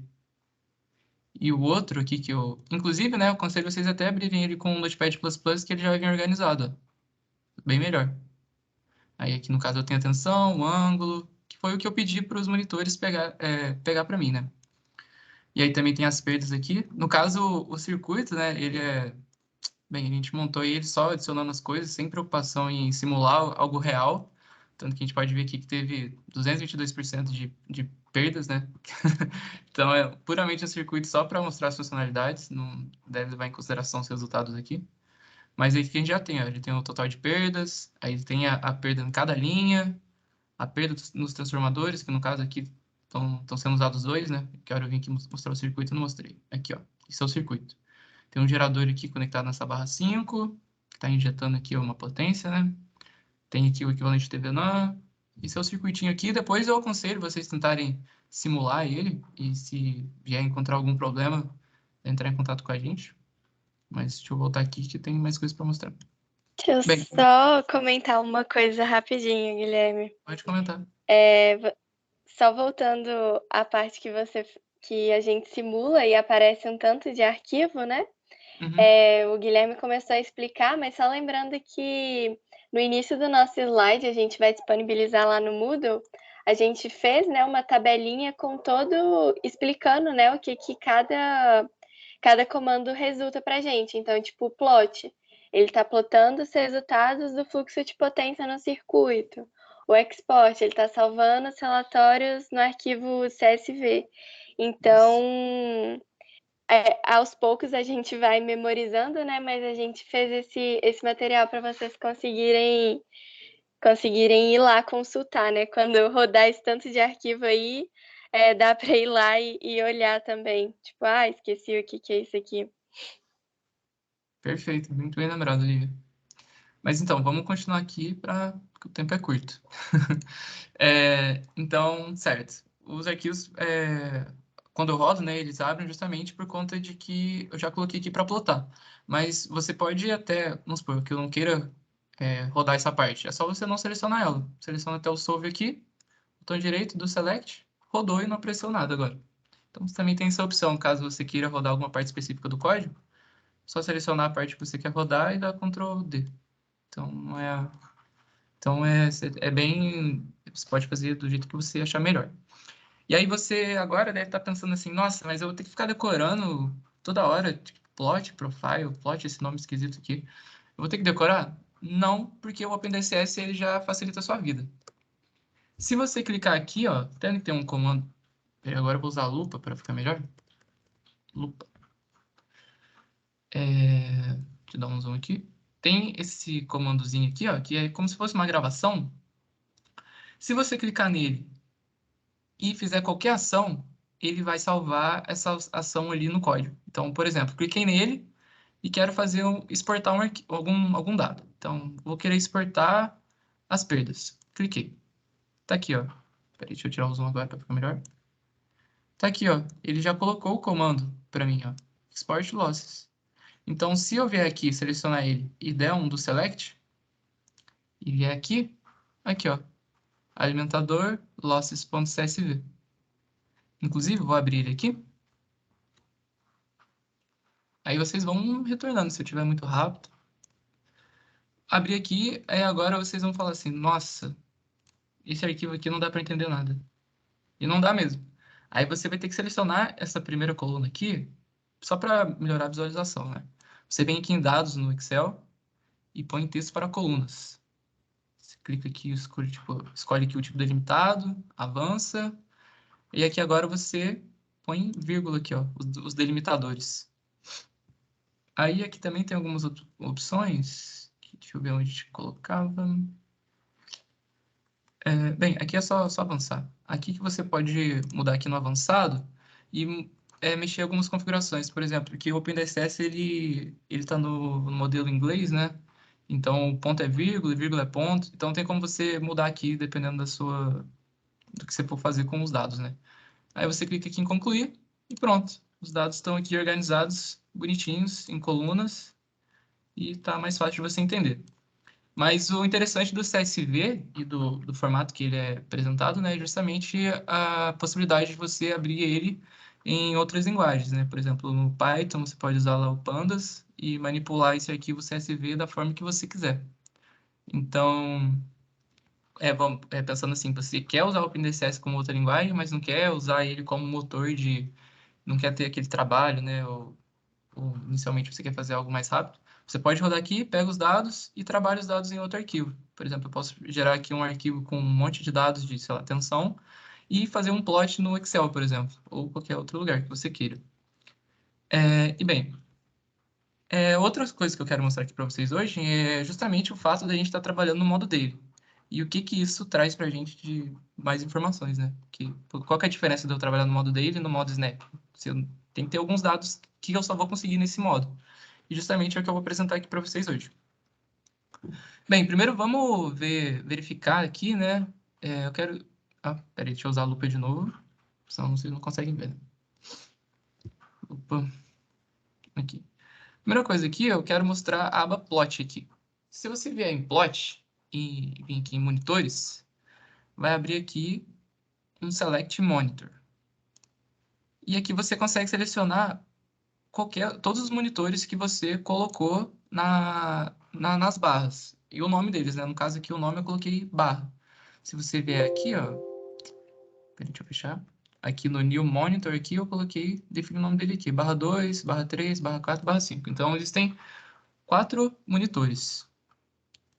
Speaker 5: E o outro aqui que eu... Inclusive, né, eu aconselho vocês até abrirem ele com o Notepad++, que ele já vai vir organizado, ó. Bem melhor. Aí aqui, no caso, eu tenho a tensão, o ângulo, que foi o que eu pedi para os monitores pegar para mim, né? E aí também tem as perdas aqui. No caso, o circuito, né, ele é... Bem, a gente montou ele só adicionando as coisas, sem preocupação em simular algo real. Tanto que a gente pode ver aqui que teve 222% de perdas, né? Então, é puramente um circuito só para mostrar as funcionalidades, não deve levar em consideração os resultados aqui. Mas aí que a gente já tem, ó, ele tem o total de perdas, aí tem a perda em cada linha, a perda nos transformadores, que no caso aqui estão sendo usados dois, né? Que hora eu vim aqui mostrar o circuito, eu não mostrei. Aqui, ó, esse é o circuito. Tem um gerador aqui conectado nessa barra 5, que está injetando aqui uma potência, né? Tem aqui o equivalente de TVNAN. Esse é o circuitinho aqui. Depois eu aconselho vocês tentarem simular ele e se vier encontrar algum problema, entrar em contato com a gente. Mas deixa eu voltar aqui que tem mais coisas para mostrar.
Speaker 4: Deixa eu só comentar uma coisa rapidinho, Guilherme.
Speaker 5: Pode comentar.
Speaker 4: Só voltando à parte que a gente simula e aparece um tanto de arquivo, né?
Speaker 5: Uhum.
Speaker 4: O Guilherme começou a explicar, mas só lembrando que no início do nosso slide, a gente vai disponibilizar lá no Moodle, a gente fez, né, uma tabelinha com explicando, né, o que cada comando resulta para a gente. Então, tipo, o plot, ele está plotando os resultados do fluxo de potência no circuito. O export, ele está salvando os relatórios no arquivo CSV. Então, aos poucos a gente vai memorizando, né? Mas a gente fez esse material para vocês conseguirem ir lá consultar, né? Quando rodar esse tanto de arquivo aí, dá para ir lá e olhar também. Tipo, esqueci o que é isso aqui.
Speaker 5: Perfeito, muito bem lembrado, Lívia. Mas então, vamos continuar aqui porque o tempo é curto. Então, certo. Os arquivos, quando eu rodo, né, eles abrem justamente por conta de que eu já coloquei aqui para plotar. Mas você pode até, vamos supor, que eu não queira rodar essa parte. É só você não selecionar ela. Seleciona até o solve aqui, botão direito do select, rodou e não apareceu nada agora. Então, você também tem essa opção, caso você queira rodar alguma parte específica do código, só selecionar a parte que você quer rodar e dar Ctrl D. Então, é bem... Você pode fazer do jeito que você achar melhor. E aí você agora deve estar pensando assim, nossa, mas eu vou ter que ficar decorando toda hora, tipo, plot, profile, plot, esse nome esquisito aqui. Eu vou ter que decorar? Não, porque o OpenDCS ele já facilita a sua vida. Se você clicar aqui, ó, tem que ter um comando... Agora eu vou usar a lupa para ficar melhor. Lupa. Deixa eu dar um zoom aqui. Tem esse comandozinho aqui, ó, que é como se fosse uma gravação. Se você clicar nele e fizer qualquer ação, ele vai salvar essa ação ali no código. Então, por exemplo, cliquei nele e quero exportar algum dado. Então, vou querer exportar as perdas. Cliquei. Tá aqui, ó. Peraí, deixa eu tirar o zoom agora para ficar melhor. Tá aqui, ó. Ele já colocou o comando para mim, ó. Export losses. Então, se eu vier aqui, selecionar ele e der um do select, e vier aqui, ó, alimentador losses.csv. Inclusive, vou abrir ele aqui. Aí vocês vão retornando, se eu estiver muito rápido. Abrir aqui, aí agora vocês vão falar assim, nossa, esse arquivo aqui não dá para entender nada. E não dá mesmo. Aí você vai ter que selecionar essa primeira coluna aqui, só para melhorar a visualização, né? Você vem aqui em dados no Excel e põe texto para colunas. Você clica aqui, escolhe aqui o tipo delimitado, avança, e aqui agora você põe vírgula aqui, ó, os delimitadores. Aí aqui também tem algumas opções, deixa eu ver onde a gente colocava. Bem, aqui é só avançar. Aqui que você pode mudar aqui no avançado e mexer algumas configurações. Por exemplo, aqui o OpenDSS ele está no modelo inglês, né? Então, ponto é vírgula, vírgula é ponto. Então, tem como você mudar aqui, dependendo do que você for fazer com os dados, né? Aí você clica aqui em concluir e pronto. os dados estão aqui organizados, bonitinhos, em colunas, e está mais fácil de você entender. Mas o interessante do CSV e do formato que ele é apresentado, né, é justamente a possibilidade de você abrir ele em outras linguagens, né? Por exemplo, no Python você pode usar lá o Pandas e manipular esse arquivo CSV da forma que você quiser. Então, pensando assim, você quer usar o OpenDCS como outra linguagem, mas não quer usar ele como motor de... não quer ter aquele trabalho, né? Ou inicialmente você quer fazer algo mais rápido, você pode rodar aqui, pega os dados e trabalha os dados em outro arquivo. Por exemplo, eu posso gerar aqui um arquivo com um monte de dados de, sei lá, tensão e fazer um plot no Excel, por exemplo, ou qualquer outro lugar que você queira. E bem, outras coisas que eu quero mostrar aqui para vocês hoje é justamente o fato da gente estar trabalhando no modo daily. E o que que isso traz para a gente de mais informações, né? Qual que é a diferença de eu trabalhar no modo daily e no modo snap? Tem que ter alguns dados que eu só vou conseguir nesse modo. E justamente é o que eu vou apresentar aqui para vocês hoje. Bem, primeiro vamos verificar aqui, né? Eu quero... peraí, deixa eu usar a lupa de novo, senão vocês não conseguem ver, né? Lupa. Aqui. Primeira coisa aqui, eu quero mostrar a aba Plot aqui. Se você vier em Plot e vir aqui em Monitores, vai abrir aqui um Select Monitor. E aqui você consegue selecionar todos os monitores que você colocou nas barras. E o nome deles, né? No caso aqui, o nome eu coloquei barra. Se você vier aqui, ó... Peraí, deixa eu fechar. Aqui no New Monitor, aqui eu coloquei, defini o nome dele aqui. Barra 2, barra 3, barra 4, barra 5. Então, eles têm 4 monitores.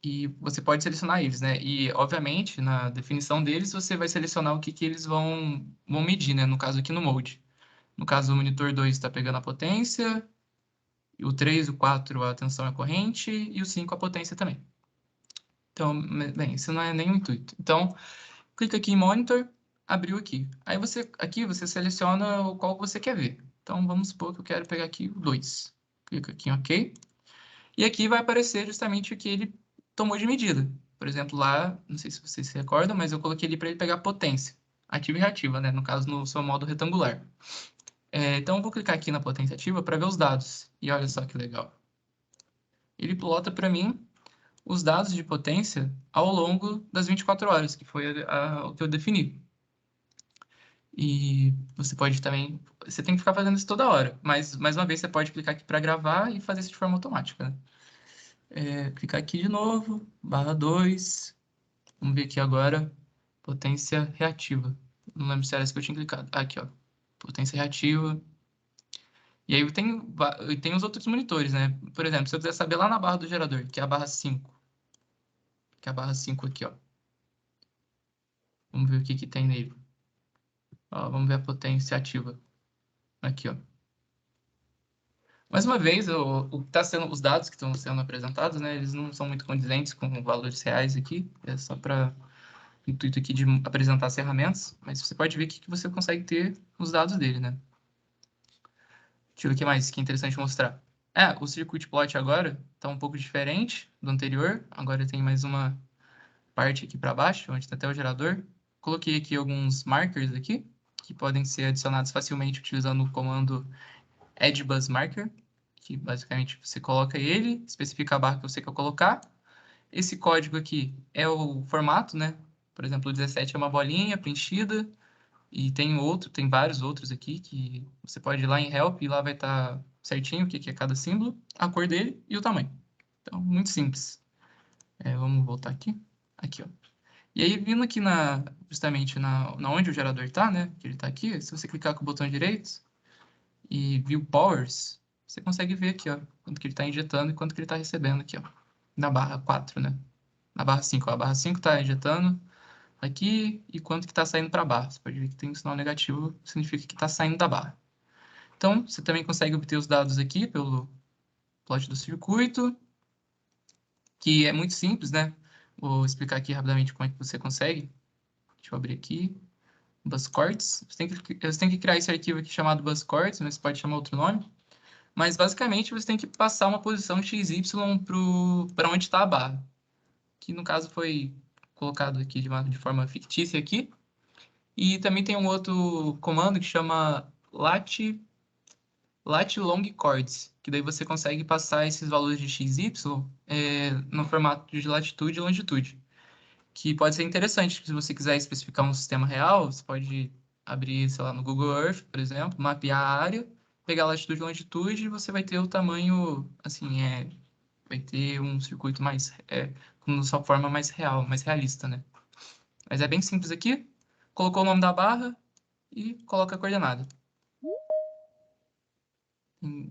Speaker 5: E você pode selecionar eles, né? E, obviamente, na definição deles, você vai selecionar o que eles vão medir, né? No caso aqui no Mode. No caso, o monitor 2 está pegando a potência, e o 3, o 4, a tensão é corrente, e o 5, a potência também. Então, bem, isso não é nem o intuito. Então, clica aqui em Monitor, abriu aqui. Aí aqui você seleciona o qual você quer ver. Então, vamos supor que eu quero pegar aqui o 2. Clica aqui em OK. E aqui vai aparecer justamente o que ele tomou de medida. Por exemplo, lá, não sei se vocês se recordam, mas eu coloquei ali para ele pegar potência. Ativa e reativa, né? No caso, no seu modo retangular. Então, eu vou clicar aqui na potência ativa para ver os dados. E olha só que legal. Ele plota para mim os dados de potência ao longo das 24 horas, que foi o que eu defini. E você pode também... Você tem que ficar fazendo isso toda hora. Mas, mais uma vez, você pode clicar aqui para gravar e fazer isso de forma automática, né? Clicar aqui de novo, barra 2. Vamos ver aqui agora, potência reativa. Não lembro se era essa que eu tinha clicado. Aqui, ó. Potência reativa. E aí tem os outros monitores, né? Por exemplo, se eu quiser saber lá na barra do gerador, que é a barra 5. Que é a barra 5 aqui, ó. Vamos ver o que tem nele. Ó, vamos ver a potência ativa. Aqui, ó. Mais uma vez, os dados que estão sendo apresentados, né? Eles não são muito condizentes com valores reais aqui. É só para intuito aqui de apresentar as ferramentas. Mas você pode ver que você consegue ter os dados dele, né? Deixa eu ver o que mais que é interessante mostrar. O circuit plot agora está um pouco diferente do anterior. Agora tem mais uma parte aqui para baixo, onde está até o gerador. Coloquei aqui alguns markers aqui, que podem ser adicionados facilmente utilizando o comando addBuzzMarker, que basicamente você coloca ele, especifica a barra que você quer colocar. Esse código aqui é o formato, né? Por exemplo, o 17 é uma bolinha preenchida, e tem vários outros aqui que você pode ir lá em Help e lá vai estar certinho o que é cada símbolo, a cor dele e o tamanho. Então, muito simples. Vamos voltar aqui. Aqui, ó. E aí, vindo aqui justamente na onde o gerador está, né? Que ele está aqui, se você clicar com o botão direito e View Powers, você consegue ver aqui, ó, quanto que ele está injetando e quanto que ele está recebendo aqui, ó. Na barra 4, né? Na barra 5, ó. A barra 5 está injetando aqui e quanto que está saindo para a barra. Você pode ver que tem um sinal negativo, significa que está saindo da barra. Então, você também consegue obter os dados aqui pelo plot do circuito, que é muito simples, né? Vou explicar aqui rapidamente como é que você consegue. Deixa eu abrir aqui. Buzzcords. Você tem que criar esse arquivo aqui chamado Buzzcords, mas você pode chamar outro nome. Mas, basicamente, você tem que passar uma posição XY para onde está a barra. Que, no caso, foi colocado aqui de forma fictícia aqui. E também tem um outro comando que chama lat lat long chords, que daí você consegue passar esses valores de x, y no formato de latitude e longitude, que pode ser interessante. Se você quiser especificar um sistema real, você pode abrir, sei lá, no Google Earth, por exemplo, mapear a área, pegar a latitude e longitude, e você vai ter o tamanho, assim, vai ter um circuito mais, com sua forma mais real, mais realista, né? Mas é bem simples aqui. Colocou o nome da barra e coloca a coordenada.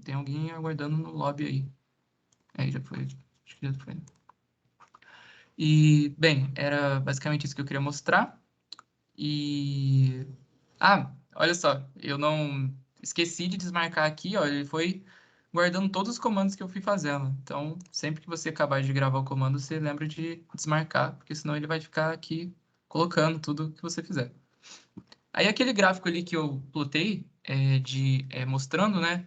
Speaker 5: Tem alguém aguardando no lobby aí. Aí já foi. Acho que já foi. E, bem, era basicamente isso que eu queria mostrar. E... Ah, olha só. Eu não... Esqueci de desmarcar aqui, ó. Ele foi guardando todos os comandos que eu fui fazendo. Então, sempre que você acabar de gravar o comando, você lembra de desmarcar, porque senão ele vai ficar aqui colocando tudo que você fizer. Aí aquele gráfico ali que eu plotei, mostrando, né,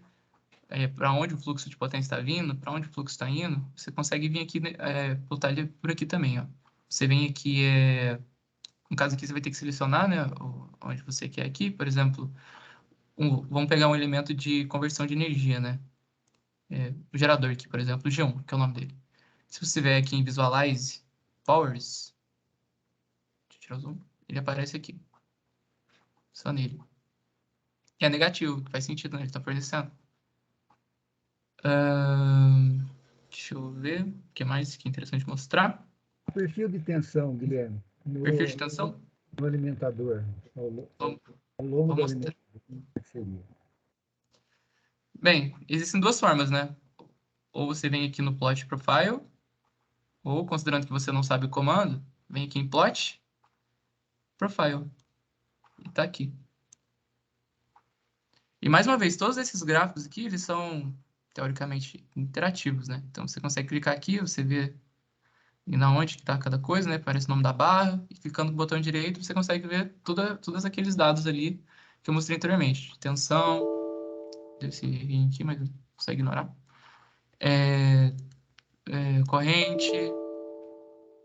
Speaker 5: para onde o fluxo de potência está vindo, para onde o fluxo está indo, você consegue vir aqui, plotar ele por aqui também, ó. Você vem aqui, no caso aqui você vai ter que selecionar, né, onde você quer aqui, por exemplo, vamos pegar um elemento de conversão de energia, né, o gerador aqui, por exemplo, o G1, que é o nome dele. Se você vier aqui em Visualize Powers, deixa eu tirar o zoom, ele aparece aqui, só nele. Que é negativo, que faz sentido, né, ele está fornecendo. Deixa eu ver o que mais que é interessante mostrar.
Speaker 1: Perfil de tensão, Guilherme,
Speaker 5: Perfil de tensão.
Speaker 1: no alimentador,
Speaker 5: Vamos
Speaker 1: ao longo do
Speaker 5: mostrar.
Speaker 1: alimentador, como é que seria?
Speaker 5: Bem, existem duas formas, né? Ou você vem aqui no Plot Profile, ou, considerando que você não sabe o comando, vem aqui em Plot Profile. E tá aqui. E, mais uma vez, todos esses gráficos aqui, eles são, teoricamente, interativos, né? Então, você consegue clicar aqui, você vê e na onde que está cada coisa, né? Aparece o nome da barra, e clicando no botão direito, você consegue ver todos aqueles dados ali que eu mostrei anteriormente. Tensão, desse aqui, mas consegue ignorar. Corrente,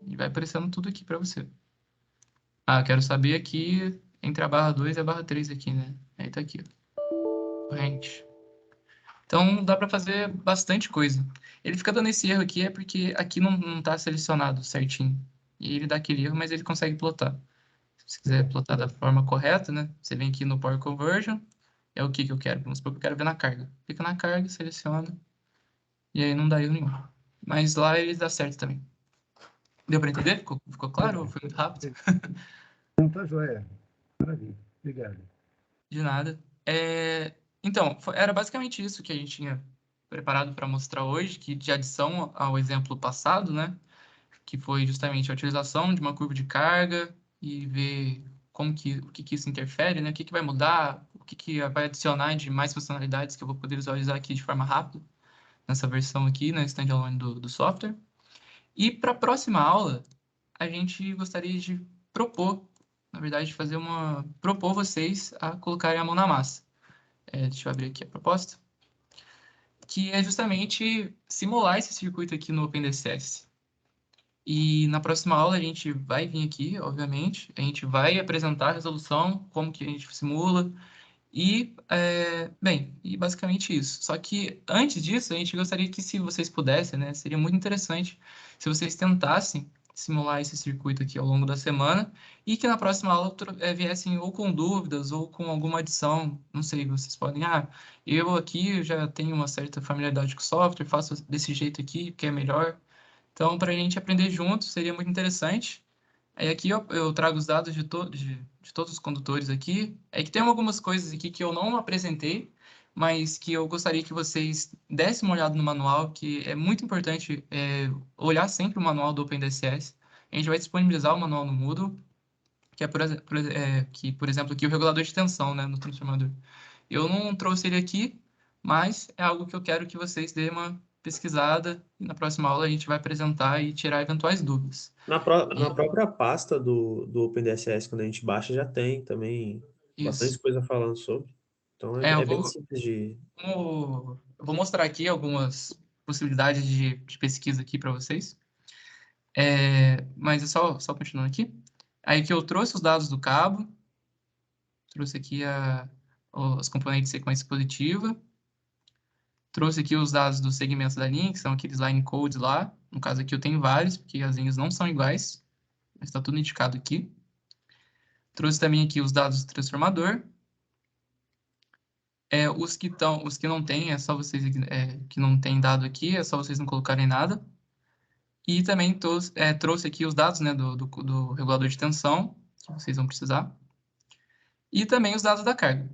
Speaker 5: e vai aparecendo tudo aqui para você. Ah, eu quero saber aqui, entre a barra 2 e a barra 3 aqui, né? Aí tá aqui, ó. Corrente. Então, dá para fazer bastante coisa. Ele fica dando esse erro aqui, é porque aqui não tá selecionado certinho. E ele dá aquele erro, mas ele consegue plotar. Se você quiser plotar da forma correta, né? Você vem aqui no Power Conversion, é o que eu quero. Vamos supor que eu quero ver na carga. Clica na carga, seleciona, e aí não dá erro nenhum. Mas lá ele dá certo também. Deu para entender? Ficou claro ou foi muito rápido?
Speaker 1: Não, tá joia. Maravilha. Obrigado.
Speaker 5: De nada. Então, era basicamente isso que a gente tinha preparado para mostrar hoje, que de adição ao exemplo passado, né? Que foi justamente a utilização de uma curva de carga e ver o que isso interfere, né? O que vai mudar, o que vai adicionar de mais funcionalidades que eu vou poder visualizar aqui de forma rápida nessa versão aqui, na standalone do software. E para a próxima aula, a gente gostaria de propor, na verdade, propor vocês a colocarem a mão na massa. Deixa eu abrir aqui a proposta, que é justamente simular esse circuito aqui no OpenDCS. E na próxima aula a gente vai vir aqui, obviamente, a gente vai apresentar a resolução, como que a gente simula, e, e basicamente isso. Só que antes disso, a gente gostaria que, se vocês pudessem, né, seria muito interessante se vocês tentassem simular esse circuito aqui ao longo da semana e que na próxima aula viessem ou com dúvidas ou com alguma adição, não sei, vocês podem, eu aqui já tenho uma certa familiaridade com o software, faço desse jeito aqui, que é melhor. Então, para a gente aprender junto, seria muito interessante. Aí aqui eu trago os dados de todos os condutores aqui. É que tem algumas coisas aqui que eu não apresentei, mas que eu gostaria que vocês dessem uma olhada no manual, que é muito importante olhar sempre o manual do OpenDCS. A gente vai disponibilizar o manual no Moodle, que é, por exemplo, aqui o regulador de tensão, né, no transformador. Eu não trouxe ele aqui, mas é algo que eu quero que vocês deem uma pesquisada e na próxima aula a gente vai apresentar e tirar eventuais dúvidas.
Speaker 2: Na própria pasta do OpenDSS, quando a gente baixa, já tem também bastante coisa falando sobre. Então, é bem simples de...
Speaker 5: Eu vou mostrar aqui algumas possibilidades de pesquisa aqui para vocês. Mas é só continuando aqui. Aí que eu trouxe os dados do cabo, trouxe aqui as componentes de sequência positiva, Trouxe aqui os dados dos segmentos da linha, que são aqueles line codes lá. No caso aqui eu tenho vários, porque as linhas não são iguais, mas está tudo indicado aqui. Trouxe também aqui os dados do transformador. Os que não tem, é só vocês que não tem dado aqui, é só vocês não colocarem nada. E também trouxe aqui os dados, né, do regulador de tensão, que vocês vão precisar. E também os dados da carga.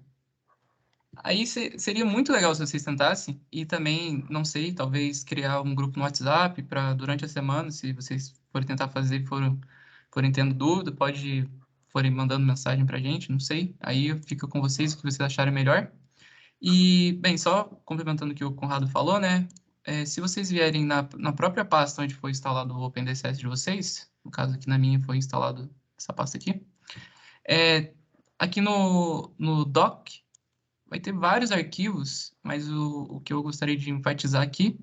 Speaker 5: Aí seria muito legal se vocês tentassem, e também, não sei, talvez criar um grupo no WhatsApp para durante a semana, se vocês forem tentar fazer e forem tendo dúvida, forem mandando mensagem para a gente, não sei. Aí fica com vocês o que vocês acharem melhor. E, bem, só complementando o que o Conrado falou, né? Se vocês vierem na própria pasta onde foi instalado o OpenDCS de vocês, no caso aqui na minha foi instalado essa pasta aqui, aqui no doc vai ter vários arquivos, mas o que eu gostaria de enfatizar aqui,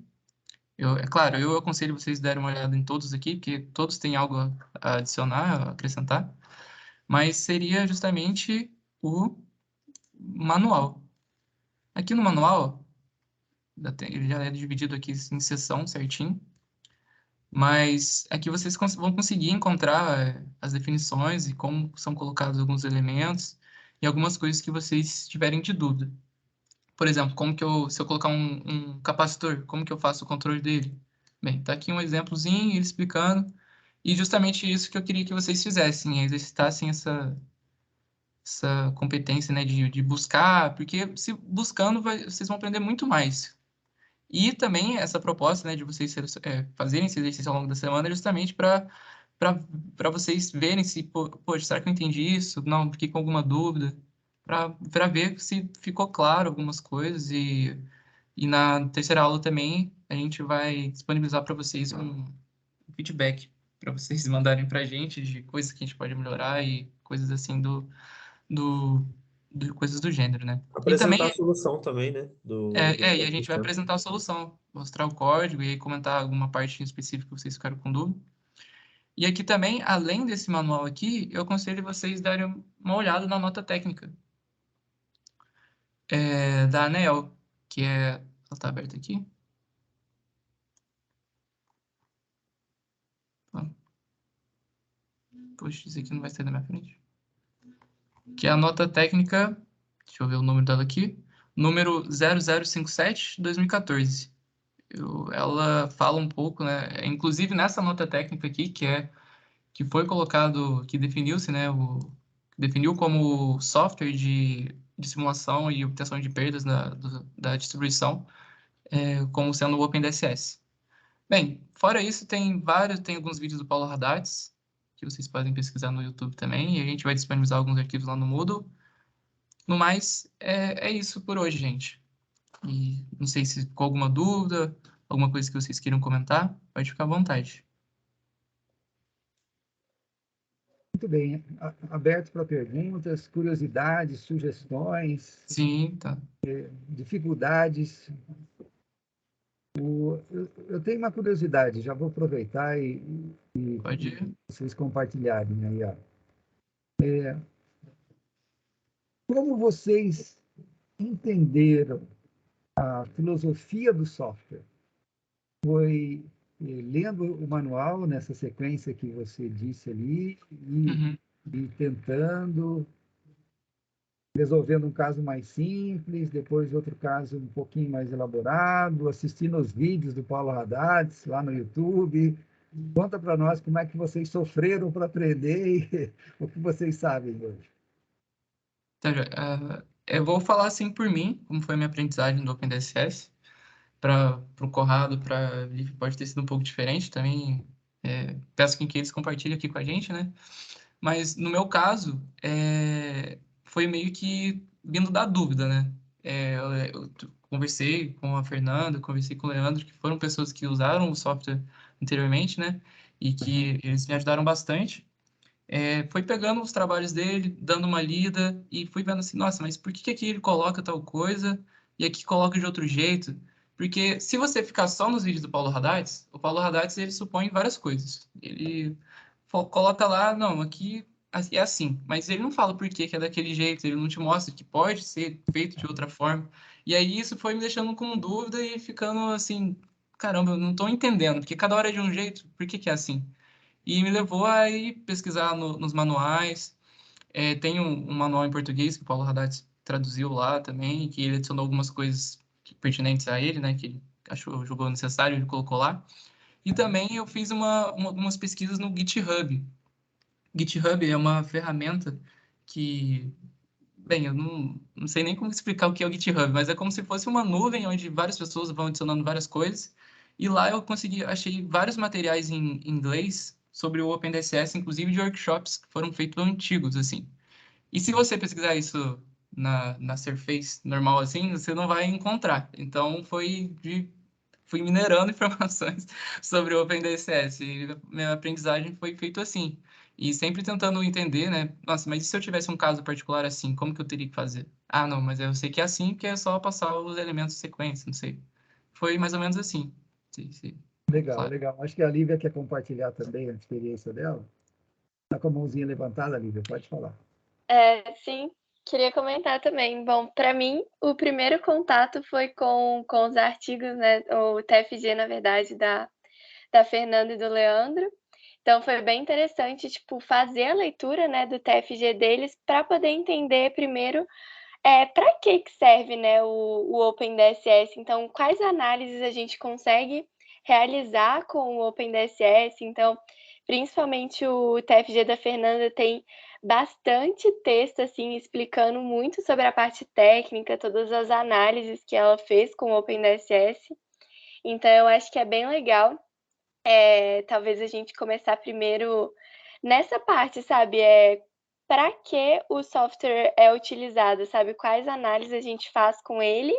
Speaker 5: claro, eu aconselho vocês darem uma olhada em todos aqui, porque todos têm algo a adicionar, a acrescentar, mas seria justamente o manual. Aqui no manual, ele já é dividido aqui em seção certinho, mas aqui vocês vão conseguir encontrar as definições e como são colocados alguns elementos e algumas coisas que vocês tiverem de dúvida. Por exemplo, se eu colocar um capacitor, como que eu faço o controle dele? Bem, tá aqui um exemplozinho, ele explicando, e justamente isso que eu queria que vocês fizessem, exercitassem essa competência, né, de buscar, porque se buscando, vocês vão aprender muito mais. E também essa proposta, né, de vocês fazerem esse exercício ao longo da semana é justamente para vocês verem se, poxa, será que eu entendi isso? Não, fiquei com alguma dúvida. Para ver se ficou claro algumas coisas. E na terceira aula também a gente vai disponibilizar para vocês um feedback, para vocês mandarem para a gente de coisas que a gente pode melhorar e coisas assim coisas do gênero, né?
Speaker 2: Apresentar
Speaker 5: E também,
Speaker 2: a solução também, né?
Speaker 5: e a gente vai apresentar a solução, mostrar o código e aí comentar alguma parte em específico que vocês ficaram com dúvida. E aqui também, além desse manual aqui, eu aconselho vocês darem uma olhada na nota técnica da ANEEL, que ela está aberta aqui. Poxa, isso aqui não vai sair da minha frente. Que é a nota técnica, deixa eu ver o número dela aqui, número 0057/2014. Ela fala um pouco, né? Inclusive nessa nota técnica aqui, que foi colocado, que definiu-se, né? Definiu como software de simulação e obtenção de perdas da distribuição, como sendo o OpenDSS. Bem, fora isso, tem alguns vídeos do Paulo Haddad, que vocês podem pesquisar no YouTube também, e a gente vai disponibilizar alguns arquivos lá no Moodle. No mais, é isso por hoje, gente. E não sei se ficou alguma dúvida, alguma coisa que vocês queiram comentar, pode ficar à vontade.
Speaker 1: Muito bem. Aberto para perguntas, curiosidades, sugestões.
Speaker 5: Sim, tá.
Speaker 1: Dificuldades. Eu tenho uma curiosidade, já vou aproveitar e
Speaker 5: Pode ir.
Speaker 1: vocês compartilharem aí. Ó. Como vocês entenderam a filosofia do software? Foi lendo o manual nessa sequência que você disse ali e tentando, resolvendo um caso mais simples, depois outro caso um pouquinho mais elaborado, assistindo os vídeos do Paulo Haddad lá no YouTube. Conta para nós como é que vocês sofreram para aprender e o que vocês sabem hoje.
Speaker 5: Eu vou falar assim por mim, como foi a minha aprendizagem do OpenDSS. Para o Conrado, para Liv, pode ter sido um pouco diferente também. Peço que eles compartilhem aqui com a gente, né? Mas no meu caso, foi meio que vindo da dúvida, né? Eu conversei com a Fernanda, conversei com o Leandro, que foram pessoas que usaram o software anteriormente, né? E que eles me ajudaram bastante. Foi pegando os trabalhos dele, dando uma lida e fui vendo assim, nossa, mas por que aqui ele coloca tal coisa e aqui coloca de outro jeito? Porque se você ficar só nos vídeos do Paulo Haddad, o Paulo Haddad ele supõe várias coisas. Ele coloca lá, não, aqui é assim, mas ele não fala por que é daquele jeito, ele não te mostra que pode ser feito de outra forma. E aí isso foi me deixando com dúvida e ficando assim, caramba, eu não estou entendendo, porque cada hora é de um jeito, por que é assim? E me levou a ir pesquisar nos manuais. Tem um manual em português que o Paulo Haddad traduziu lá também, que ele adicionou algumas coisas pertinentes a ele, né, que ele achou, julgou necessário, ele colocou lá. E também eu fiz algumas pesquisas no GitHub. GitHub é uma ferramenta que, bem, eu não sei nem como explicar o que é o GitHub, mas é como se fosse uma nuvem onde várias pessoas vão adicionando várias coisas. E lá eu achei vários materiais em inglês sobre o OpenDSS, inclusive de workshops que foram feitos antigos, assim. E se você pesquisar isso na Surface normal, assim, você não vai encontrar. Então, fui minerando informações sobre o OpenDSS. E minha aprendizagem foi feita assim. E sempre tentando entender, né? Nossa, mas e se eu tivesse um caso particular assim, como que eu teria que fazer? Ah, não, mas eu sei que é assim, porque é só passar os elementos de sequência, não sei. Foi mais ou menos assim. Sim,
Speaker 1: Legal,
Speaker 5: claro.
Speaker 1: legal. Acho que a Lívia quer compartilhar também a experiência dela. Está com a mãozinha levantada, Lívia, pode falar.
Speaker 4: Sim, queria comentar também. Bom, para mim, o primeiro contato foi com os artigos, né? O TFG, na verdade, da Fernanda e do Leandro. Então, foi bem interessante, tipo, fazer a leitura, né, do TFG deles para poder entender primeiro para que serve, né, o OpenDSS. Então, quais análises a gente consegue realizar com o OpenDSS. Então, principalmente o TFG da Fernanda tem bastante texto, assim, explicando muito sobre a parte técnica, todas as análises que ela fez com o OpenDSS. Então, eu acho que é bem legal. Talvez a gente começar primeiro nessa parte, sabe? Para que o software é utilizado, sabe? Quais análises a gente faz com ele.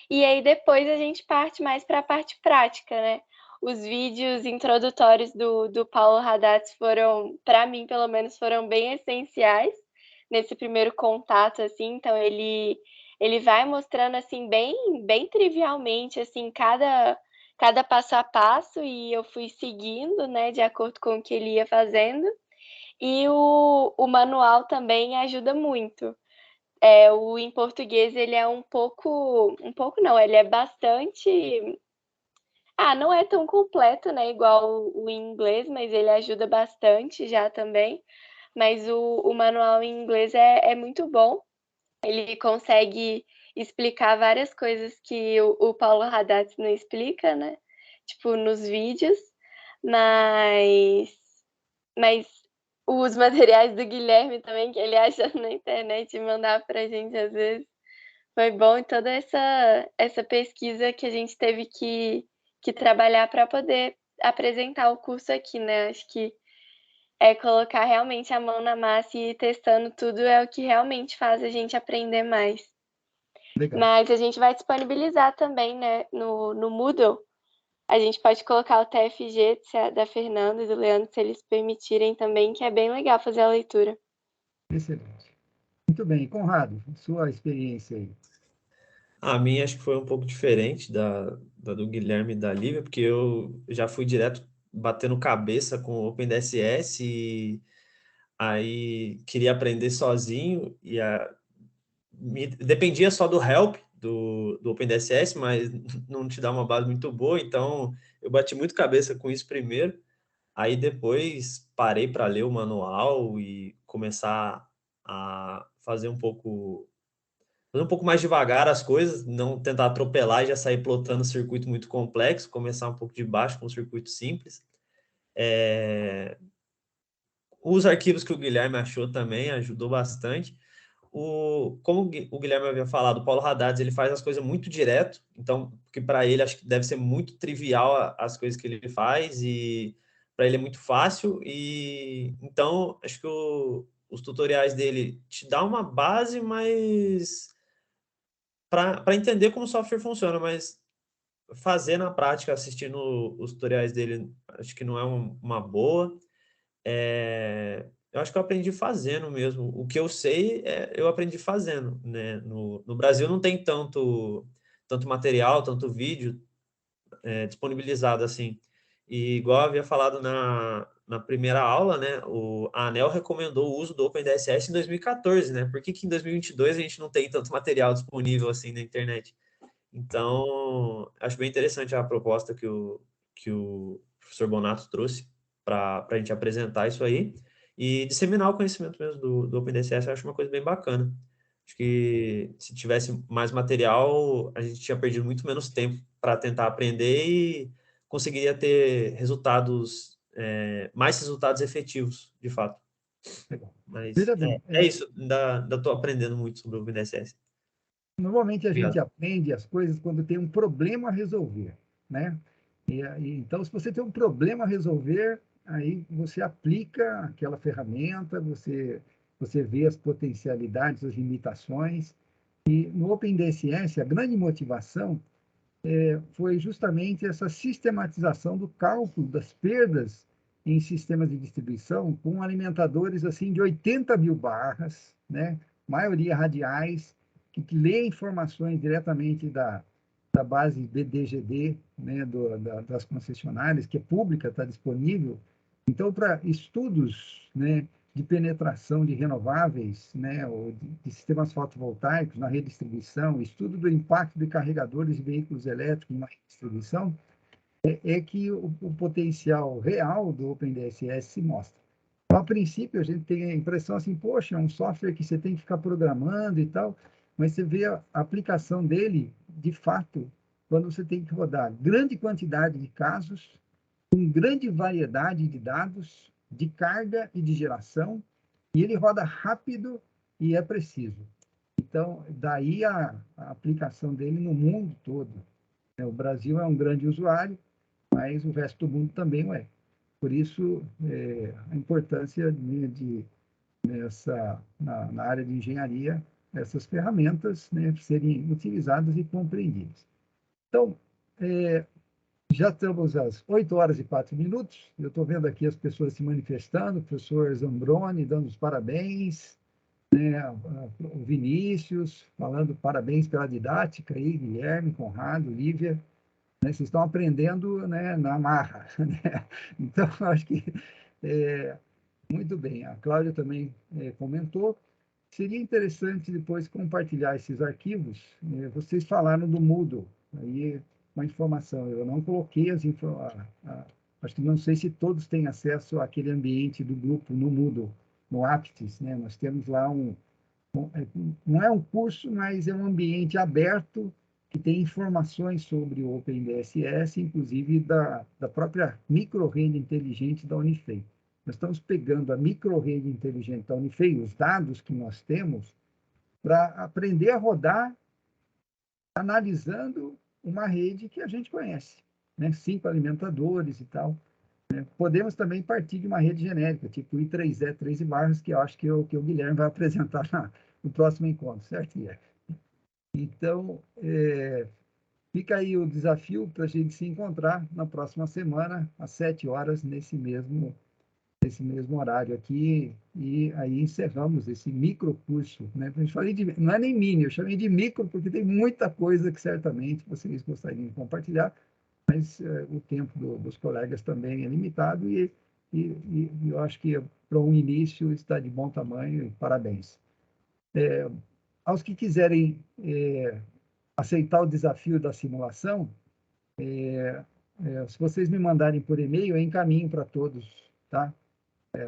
Speaker 4: E aí depois a gente parte mais para a parte prática, né? Os vídeos introdutórios do Paulo Haddad foram, para mim, pelo menos, foram bem essenciais nesse primeiro contato, assim. Então, ele vai mostrando, assim, bem trivialmente, assim, cada passo a passo, e eu fui seguindo, né, de acordo com o que ele ia fazendo. E o manual também ajuda muito. O em português ele é um pouco não, ele é bastante, não é tão completo, né, igual o em inglês, mas ele ajuda bastante já também. Mas o manual em inglês é muito bom. Ele consegue explicar várias coisas que o Paulo Haddad não explica, né? Tipo, nos vídeos. Mas, mas os materiais do Guilherme também, que ele acha na internet e mandar pra gente às vezes, foi bom. E toda essa pesquisa que a gente teve que trabalhar para poder apresentar o curso aqui, né? Acho que colocar realmente a mão na massa e ir testando tudo é o que realmente faz a gente aprender mais.
Speaker 1: Legal.
Speaker 4: Mas a gente vai disponibilizar também, né, no Moodle. A gente pode colocar o TFG da Fernanda e do Leandro, se eles permitirem também, que é bem legal fazer a leitura.
Speaker 1: Excelente. Muito bem. Conrado, sua experiência aí.
Speaker 2: A minha acho que foi um pouco diferente da do Guilherme e da Lívia, porque eu já fui direto batendo cabeça com o OpenDSS e aí queria aprender sozinho e dependia só do help do OpenDSS, mas não te dá uma base muito boa, então eu bati muito cabeça com isso primeiro, aí depois parei para ler o manual e começar a fazer um pouco mais devagar as coisas, não tentar atropelar e já sair plotando circuito muito complexo, começar um pouco de baixo com um circuito simples. Os arquivos que o Guilherme achou também ajudou bastante. Como o Guilherme havia falado, o Paulo Haddad ele faz as coisas muito direto, então, que para ele acho que deve ser muito trivial as coisas que ele faz, e para ele é muito fácil, e então acho que os tutoriais dele te dá uma base, mas para entender como o software funciona, mas fazer na prática, assistindo os tutoriais dele, acho que não é uma boa. Eu acho que eu aprendi fazendo mesmo. O que eu sei, eu aprendi fazendo, né? No Brasil não tem tanto material, tanto vídeo disponibilizado assim. E igual eu havia falado na primeira aula, né, a ANEEL recomendou o uso do OpenDSS em 2014, né? Por que em 2022 a gente não tem tanto material disponível assim na internet? Então, acho bem interessante a proposta que o professor Bonato trouxe para a gente apresentar isso aí e disseminar o conhecimento mesmo do OpenDSS. Eu acho uma coisa bem bacana. Acho que se tivesse mais material, a gente tinha perdido muito menos tempo para tentar aprender e conseguiria ter mais resultados efetivos, de fato.
Speaker 1: Legal.
Speaker 2: Mas
Speaker 1: Veja bem,
Speaker 2: é isso, ainda estou aprendendo muito sobre o OpenDSS.
Speaker 1: normalmente a gente
Speaker 2: Obrigado.
Speaker 1: aprende as coisas quando tem um problema a resolver, né? Então, se você tem um problema a resolver, aí você aplica aquela ferramenta, você vê as potencialidades, as limitações. E no OpenDSS, a grande motivação foi justamente essa sistematização do cálculo das perdas em sistemas de distribuição com alimentadores assim de 80 mil barras, né? Maioria radiais, que lê informações diretamente da base BDGD, né? Das concessionárias, que é pública, está disponível. Então, para estudos, né, de penetração de renováveis, né, ou de sistemas fotovoltaicos na redistribuição, estudo do impacto de carregadores de veículos elétricos na redistribuição, é que o potencial real do OpenDSS se mostra. Então, a princípio, a gente tem a impressão assim, poxa, é um software que você tem que ficar programando e tal, mas você vê a aplicação dele, de fato, quando você tem que rodar grande quantidade de casos, com grande variedade de dados, de carga e de geração, e ele roda rápido e é preciso. Então, daí a aplicação dele no mundo todo. O Brasil é um grande usuário, mas o resto do mundo também o é. Por isso, a importância na área de engenharia, essas ferramentas, né, serem utilizadas e compreendidas. Então, já estamos às 8 horas e 4 minutos. Eu estou vendo aqui as pessoas se manifestando, o professor Zambroni dando os parabéns, né, o Vinícius falando parabéns pela didática aí, Guilherme, Conrado, Lívia, né, vocês estão aprendendo, né, na marra, né? Então, acho que muito bem. A Cláudia também comentou. Seria interessante depois compartilhar esses arquivos. Vocês falaram do Moodle, aí uma informação. Eu não coloquei as informações. Acho que não sei se todos têm acesso àquele ambiente do grupo no Moodle, no Aptis, né? Nós temos lá não é um curso, mas é um ambiente aberto que tem informações sobre o OpenDSS, inclusive da própria microrede inteligente da Unifei. Nós estamos pegando a microrede inteligente da Unifei, os dados que nós temos, para aprender a rodar analisando uma rede que a gente conhece, né? 5 alimentadores e tal. Né? Podemos também partir de uma rede genérica, tipo I3E, 13 barras, que eu acho que o Guilherme vai apresentar no próximo encontro, certo, Guilherme? Então, fica aí o desafio para a gente se encontrar na próxima semana, às 7 horas, nesse mesmo horário aqui, e aí encerramos esse microcurso, né? Eu falei não é nem mini, eu chamei de micro, porque tem muita coisa que certamente vocês gostariam de compartilhar, mas o tempo dos colegas também é limitado, e eu acho que para um início está de bom tamanho, e parabéns. Aos que quiserem aceitar o desafio da simulação, se vocês me mandarem por e-mail, eu encaminho para todos, tá?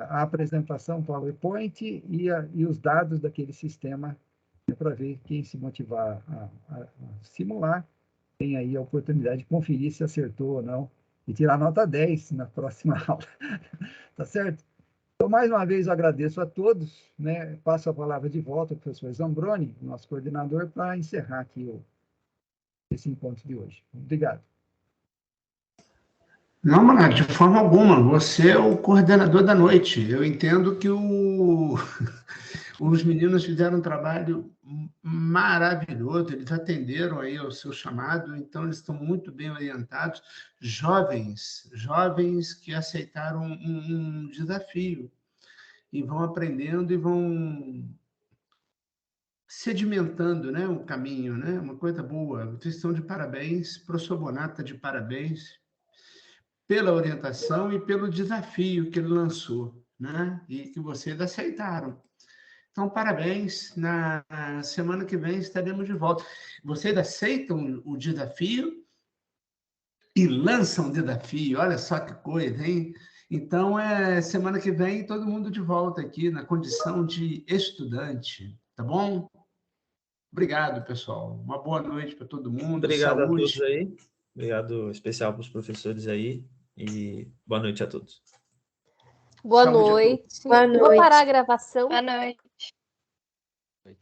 Speaker 1: A apresentação PowerPoint e os dados daquele sistema, para ver quem se motivar a simular, tem aí a oportunidade de conferir se acertou ou não, e tirar nota 10 na próxima aula. Tá certo? Então, mais uma vez, eu agradeço a todos, né? Passo a palavra de volta ao professor Zambroni, nosso coordenador, para encerrar aqui esse encontro de hoje. Obrigado.
Speaker 3: Não, Manac, de forma alguma. Você é o coordenador da noite. Eu entendo que os meninos fizeram um trabalho maravilhoso, eles atenderam aí ao seu chamado, então eles estão muito bem orientados. Jovens que aceitaram um desafio e vão aprendendo e vão sedimentando, né, um caminho, né, uma coisa boa. Vocês estão de parabéns, professor Bonato está de parabéns. pela orientação e pelo desafio que ele lançou, né? E que vocês aceitaram. Então, parabéns. Na semana que vem estaremos de volta. Vocês aceitam o desafio e lançam o desafio. Olha só que coisa, hein? Então, semana que vem, todo mundo de volta aqui na condição de estudante, tá bom? Obrigado, pessoal. Uma boa noite para todo mundo.
Speaker 2: Obrigado a
Speaker 3: Saúde.
Speaker 2: todos aí. Obrigado especial para os professores aí. E boa noite a todos.
Speaker 6: Boa
Speaker 3: Saúde a todos.
Speaker 6: noite.
Speaker 4: Boa
Speaker 6: Eu vou
Speaker 4: noite.
Speaker 6: parar a gravação.
Speaker 4: Boa noite.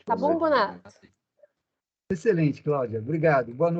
Speaker 6: Tá bom, Bonato?
Speaker 1: Excelente, Cláudia. Obrigado. Boa noite.